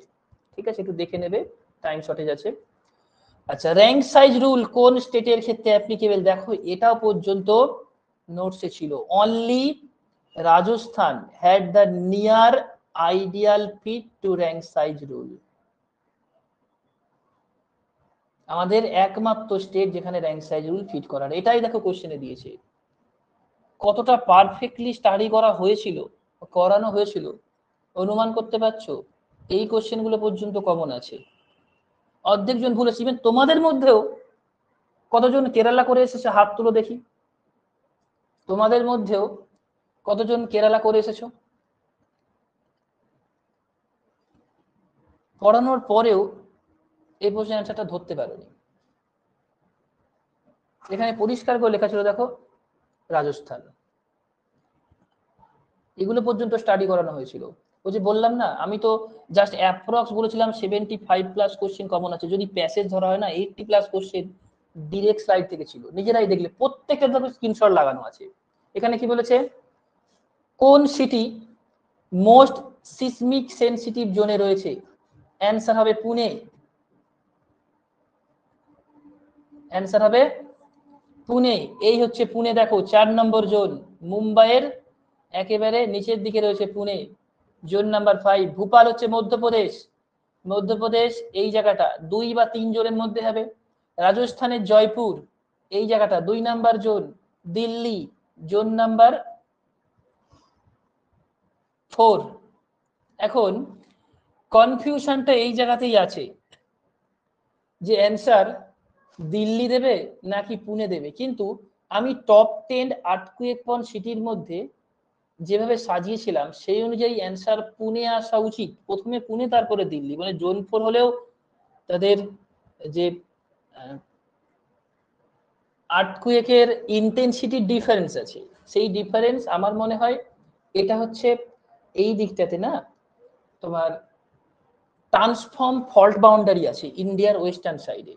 ঠিক আছে, একটু দেখে নেবে, টাইম শর্টেজ আছে। আচ্ছা, র্যাঙ্ক সাইজ রুল কোন স্টেটের ক্ষেত্রে অ্যাপ্লিকেবল? দেখো এটাও পর্যন্ত নোটসে ছিল। Only Rajasthan had the near ideal fit to rank size rule. আমাদের একমাত্র স্টেট যেখানে র্যাঙ্ক সাইজ রুল ফিট করার, এটাই দেখো কোশ্চেনে দিয়েছে। কতটা পারফেক্টলি স্টাডি করা হয়েছিল, করানো হয়েছিল অনুমান করতে পারছো? এই কোশ্চেনগুলো পর্যন্ত কমন আছে, অর্ধেক জন ভুলেছে। ইভেন তোমাদের মধ্যেও কতজন কেরালা করে এসেছে, হাত তুলো দেখি। তোমাদের মধ্যেও কতজন কেরালা করে এসেছো? পড়ানোর পরেও এই প্রশ্নের অ্যান্সারটা ধরতে পারোনি। এখানে পরিষ্কার করে লেখা ছিল দেখো রাজস্থান, এগুলো পর্যন্ত স্টাডি করানো হয়েছিল। ওই যে বললাম না, আমি তো জাস্ট অ্যাপ্রক্স বলেছিলাম 75+ কোশ্চেন কমন আছে, যদি প্যাসেজ ধরা হয় না 80+ কোশ্চেন ডিরেক্ট স্লাইড থেকে ছিল। নিজেরাই দেখলে প্রত্যেকটা দেখো স্ক্রিনশট লাগানো আছে। এখানে কি বলেছে, কোন সিটি মোস্ট সিসমিক সেনসিটিভ জোনে রয়েছে? অ্যান্সার হবে পুনে, অ্যান্সার হবে পুনে। এই হচ্ছে পুনে, দেখো 4 নম্বর জোন, মুম্বাইয়ের একেবারে নিচের দিকে রয়েছে পুনে, জোন নাম্বার 5। ভোপাল হচ্ছে মধ্যপ্রদেশ, মধ্যপ্রদেশ এই জায়গাটা 2 বা 3 জোনের মধ্যে হবে। রাজস্থানের জয়পুর এই জায়গাটা 2 number zone. Delhi zone number 4। এখন কনফিউশনটা এই জায়গাতেই আছে যে অ্যান্সার দিল্লি দেবে নাকি পুনে দেবে, কিন্তু আমি টপ 10 আর্থকুয়েক প্রন সিটির মধ্যে যেভাবে সাজিয়েছিলাম সেই অনুযায়ী অ্যান্সার পুনে আসা উচিত। প্রথমে পুনে তারপরে দিল্লি, মানে জোন 4 হলেও তাদের যে আর্থকুয়েকের ইন্টেন্সিটি ডিফারেন্স আছে, সেই ডিফারেন্স আমার মনে হয় এটা হচ্ছে এই দিকটাতে না, তোমার ট্রান্সফর্ম ফল্ট বাউন্ডারি আছে ইন্ডিয়ার ওয়েস্টার্ন সাইডে,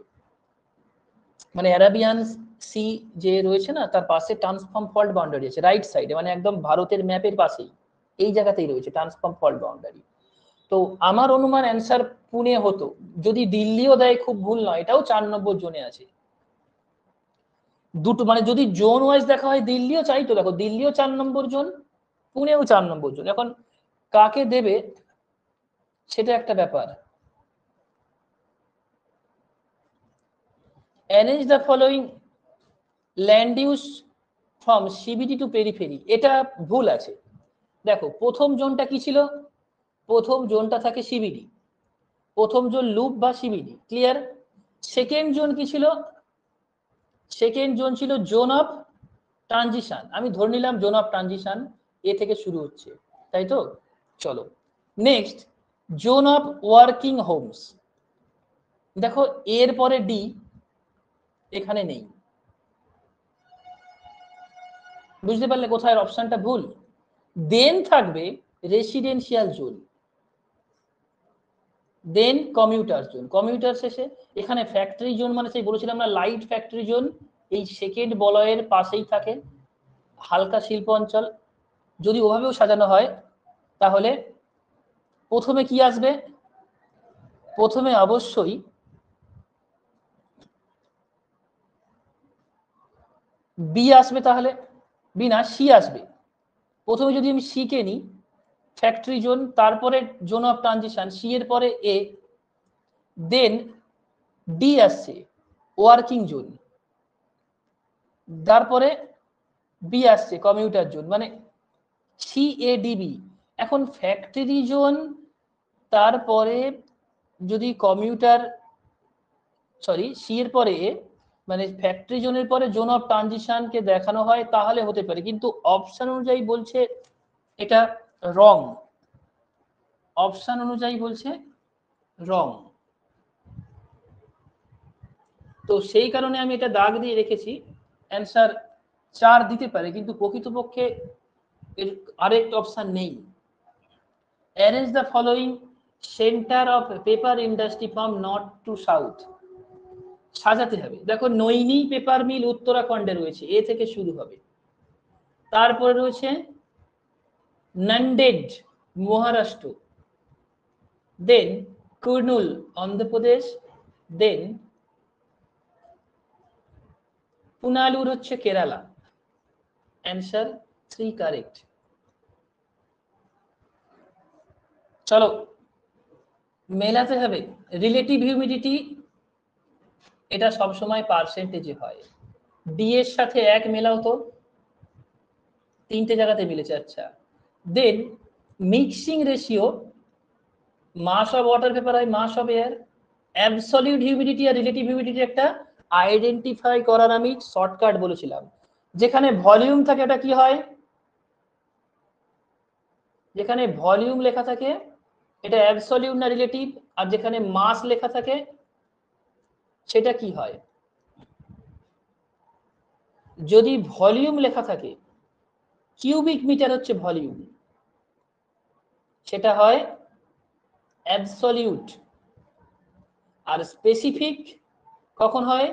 মানে অ্যারাবিয়ান সি যে রয়েছে না তার পাশে ট্রান্সফর্ম ফল্ট বাউন্ডারি আছে রাইট সাইডে, মানে একদম ভারতের ম্যাপের পাশেই এই জায়গাতেই রয়েছে ট্রান্সফর্ম ফল্ট বাউন্ডারি। তো আমার অনুমান অ্যান্সার পুনে হতো, যদি দিল্লিও দেয় খুব ভুল নয়, এটাও 4 নম্বর জোনে আছে। দুটো মানে যদি জোন ওয়াইজ দেখা হয় দিল্লিও চাইতো, দেখো দিল্লিও 4 নম্বর জোন, পুনেও 4 নম্বর জোন। এখন কাকে দেবে সেটা একটা ব্যাপার। Arrange the following land use from CBD to periphery, এটা ভুল আছে। দেখো প্রথম জোনটা কি ছিল, প্রথম জোনটা থাকে সিবিডি, প্রথম জোন লুপ বা সিবিডি, ক্লিয়ার। সেকেন্ড জোন কি ছিল, সেকেন্ড জোন ছিল জোন অফ ট্রানজিশন, আমি ধরে নিলাম জোন অফ ট্রানজিশন এ থেকে শুরু হচ্ছে, তাই তো। চলো next, zone of working homes, দেখো এর পরে ডি এখানে নেই, বুঝতে পারলে কোথায় অপশনটা ভুল। দেন থাকবে রেসিডেন্সিয়াল জোন, দেন কমিউটার জোন, কমিউটার শেষে এখানে ফ্যাক্টরি জোন, মানে সেই বলেছিলাম না লাইট ফ্যাক্টরি জোন, এই সেকেন্ড বলয়ের পাশেই থাকে হালকা শিল্প অঞ্চল। যদি ওভাবেও সাজানো হয় তাহলে প্রথমে কি আসবে, প্রথমে অবশ্যই বি আসবে, তাহলে বি না সি আসবে। প্রথমে যদি আমি সি কে নিই, ফ্যাক্টরি জোন, তারপরে জোন অফ ট্রানজিশন, সি এর পরে এ, দেন ডি আসছে ওয়ার্কিং জোন, তারপরে বি আসছে কমিউটার জোন, মানে সি এ ডি বি। এখন ফ্যাক্টরি জোন, তারপরে যদি কমিউটার, সরি সি এর পরে এ, মানে ফ্যাক্টরি জোনের পরে জোন অফ ট্রানজিশনকে দেখানো হয় তাহলে হতে পারে, কিন্তু অপশন অনুযায়ী বলছে এটা রং, অপশন অনুযায়ী বলছে রং। তো সেই কারণে আমি এটা দাগ দিয়ে রেখেছি, অ্যান্সার 4 দিতে পারে, কিন্তু প্রকৃতপক্ষে এর আরেকটা অপশন নেই। Arrange the following centre of paper industry from north two south, সাজাতে হবে। দেখো নৈনি পেপার মিল উত্তরাখণ্ডে রয়েছে, এ থেকে শুরু হবে, তারপরে রয়েছে নান্দেড মহারাষ্ট্র, দেন কুর্নুল অন্ধ্রপ্রদেশ, দেন পুনালুর হচ্ছে কেরালা। Answer 3 correct. চলো মেলাতে হবে। রিলেটিভ হিউমিডিটি এটা সবসময় পার্সেন্টেজে হয়, ডি এর সাথে 1 মেলাও তো, 3টে জায়গাতে মিলেছে, আচ্ছা। Then mixing ratio, mass of water paper হয় mass of air. Absolute humidity আর রিলেটিভ হিউমিডিটি একটা আইডেন্টিফাই করার আমি শর্টকাট বলেছিলাম। যেখানে ভলিউম থাকে ওটা কি হয়, যেখানে ভলিউম লেখা থাকে এটা অ্যাবসলিউট না রিলেটিভ, আর যেখানে মাস লেখা থাকে সেটা কি হয়, যদি ভলিউম লেখা থাকে কিউবিক মিটার হচ্ছে ভলিউম, সেটা হয় অ্যাবসলিউট। আর স্পেসিফিক কখন হয়,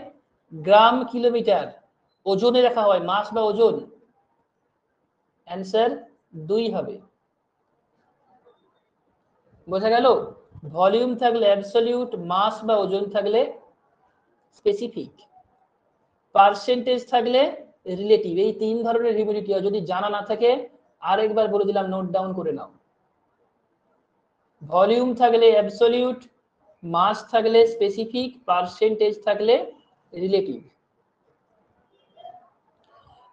গ্রাম কিলোমিটার, ওজনে লেখা হয় মাস বা ওজন। অ্যান্সার 2 হবে, বোঝা গেল। ভলিউম থাকলে অ্যাবসলিউট, মাস বা ওজন থাকলে স্পেসিফিক, পার্সেন্টেজ থাকলে রিলেটিভ। এই 3 ধরনের হিউমিডিটি, যদি জানা না থাকে আরেকবার বলে দিলাম, নোট ডাউন করে নাও। ভলিউম থাকলে অ্যাবসলিউট, মাস থাকলে স্পেসিফিক, পার্সেন্টেজ থাকলে relative.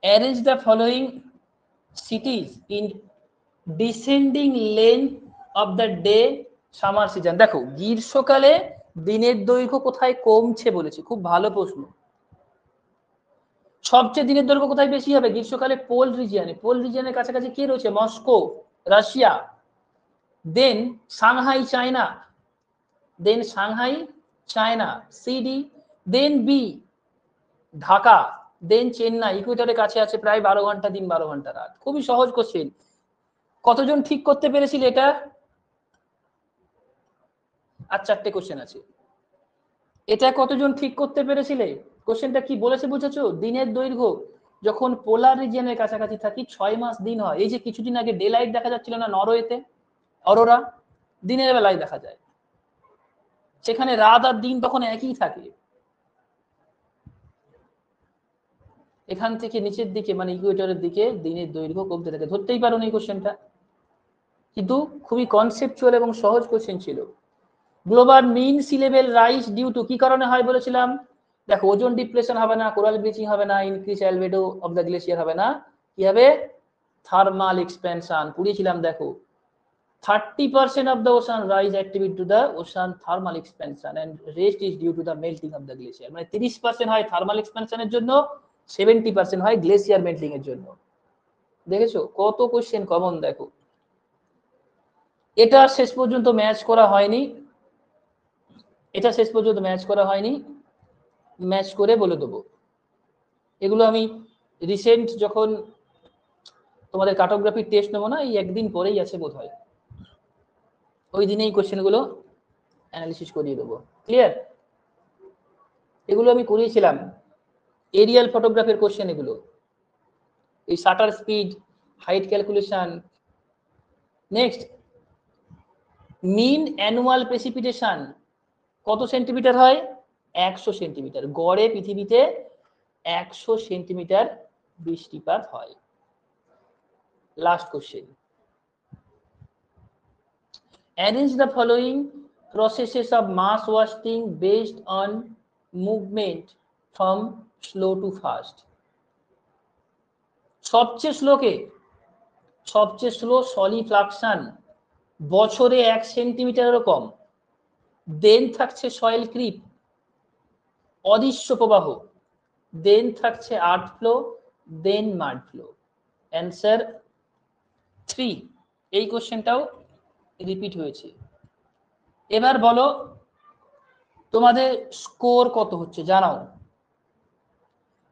Arrange the following cities in descending length of the day summer season. দেখো গ্রীষ্মকালে দিনের দৈর্ঘ্য কোথায় কমছে বলেছে, খুব ভালো প্রশ্ন। সবচেয়ে দিনের দৈর্ঘ্য কোথায় বেশি হবে, গ্রীষ্মকালে পোল রিজিয়নে, পোল রিজিয়নের কাছাকাছি কি রয়েছে, মস্কো রাশিয়া, দেন সাংহাই চায়না, দেন সাংহাই চায়না সিডি, দেন বি ঢাকা, দেন চেন্নাই। ইকুয়েটরের কাছে আছে, প্রায় 12 ঘন্টা দিন 12 ঘন্টা রাত। খুবই সহজ কোশ্চেন। কতজন ঠিক করতে পেরেছিল এটা, আর 4টে কোশ্চেন আছে। এটা কতজন ঠিক করতে পেরেছিলে, কোশ্চেনটা কি বলেছে বুঝেছো, দিনের দৈর্ঘ্য যখন পোলার রিজিয়নের কাছাকাছি থাকি 6 মাস দিন হয়। এই যে কিছুদিন আগে ডে লাইট দেখা যাচ্ছিল না নরওয়েতে, অরোরা, দিনের বেলায় দেখা যায়, সেখানে রাত আর দিন তখন একই থাকে। এখান থেকে নিচের দিকে মানে ইকুয়েটরের দিকে দিনের দৈর্ঘ্য কমতে থাকে, ধরতেই পারো এই কোশ্চেনটা। কিন্তু খুবই কনসেপচুয়াল এবং সহজ কোশ্চেন ছিল। Global mean sea level rise due to কি কারণে হয় বলেছিলাম? দেখো, ওজন ডিপ্রেশন হবে না, কোরাল ব্লিচিং হবে না, increase albedo of the glacier হবে না, কি হবে? Thermal expansion. পড়িয়েছিলাম, দেখো 30% of the ocean rise attribute to the ocean thermal expansion and rest is due to the melting of the glacier। মানে 30% হয় থার্মাল এক্সপেনশনের জন্য, 70% হয় গ্লেসিয়ার মেল্টিং এর জন্য। দেখেছো কত কোশ্চেন কমন? দেখো, এটা শেষ পর্যন্ত ম্যাচ করা হয়নি, এটা শেষ পর্যন্ত ম্যাচ করা হয়নি, ম্যাচ করে বলে দেবো। এগুলো আমি রিসেন্ট যখন তোমাদের কার্টোগ্রাফির টেস্ট নেবো না, এই একদিন পরেই আছে বোধহয়, ওই দিনেই কোশ্চেনগুলো অ্যানালিসিস করিয়ে দেবো। ক্লিয়ার? এগুলো আমি করিয়েছিলাম, এরিয়াল ফটোগ্রাফের কোশ্চেন এগুলো, এই shutter speed, height calculation. Next, mean annual precipitation কত সেন্টিমিটার হয়? 100 সেন্টিমিটার। গড়ে পৃথিবীতে 100 সেন্টিমিটার বৃষ্টিপাত হয়। Last question, arrange the following processes of mass wasting based on movement from slow to fast। সবচেয়ে স্লোকে, সবচেয়ে স্লো সলিফ্লাকশন, বছরে 1 সেন্টিমিটারেরও কম। দেন থাকছে সয়েল ক্রিপ, অদৃশ্য প্রবাহ। দেন থাকছে আর্থ ফ্লো, দেন মাড ফ্লো। অ্যান্সার 3। এই কোশ্চেনটাও রিপিট হয়েছে। এবার বলো তোমাদের স্কোর কত হচ্ছে জানাও।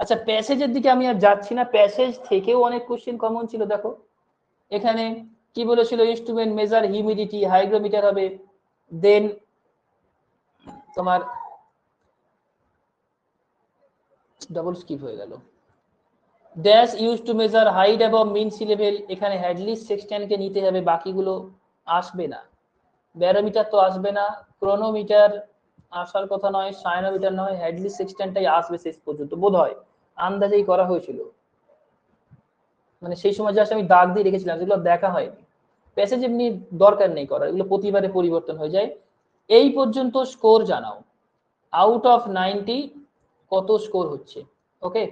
আচ্ছা, প্যাসেজের দিকে আমি আর যাচ্ছি না, প্যাসেজ থেকেও অনেক কোশ্চেন কমন ছিল। দেখো এখানে কি বলেছিল? ইনস্ট্রুমেন্ট মেজার হিউমিডিটি, হাইগ্রোমিটার হবে। দেন তোমার ডবল স্কিপ হয়ে গেল। Dash use to measure height above mean sea level, এখানে হ্যাডলি সেক্সট্যান্টকে নিতে হবে, বাকিগুলো আসবে না। ব্যারোমিটার তো আসবে না, ক্রোনোমিটার আসার কথা নয়, সাইনোমিটার নয়, হ্যাডলি সেক্সট্যান্টটাই আসবে শেষ পর্যন্ত বোধহয়, আন্দাজেই করা হয়েছিল। মানে সেই সময় জাস্ট আমি দাগ দিয়ে রেখেছিলাম, যেগুলো দেখা হয়নি। প্যাসেজ এমনি দরকার নেই করার, এগুলো প্রতিবারে পরিবর্তন হয়ে যায়। এই পর্যন্ত স্কোর জানাও, আউট অফ 90 কত স্কোর হচ্ছে? ওকে।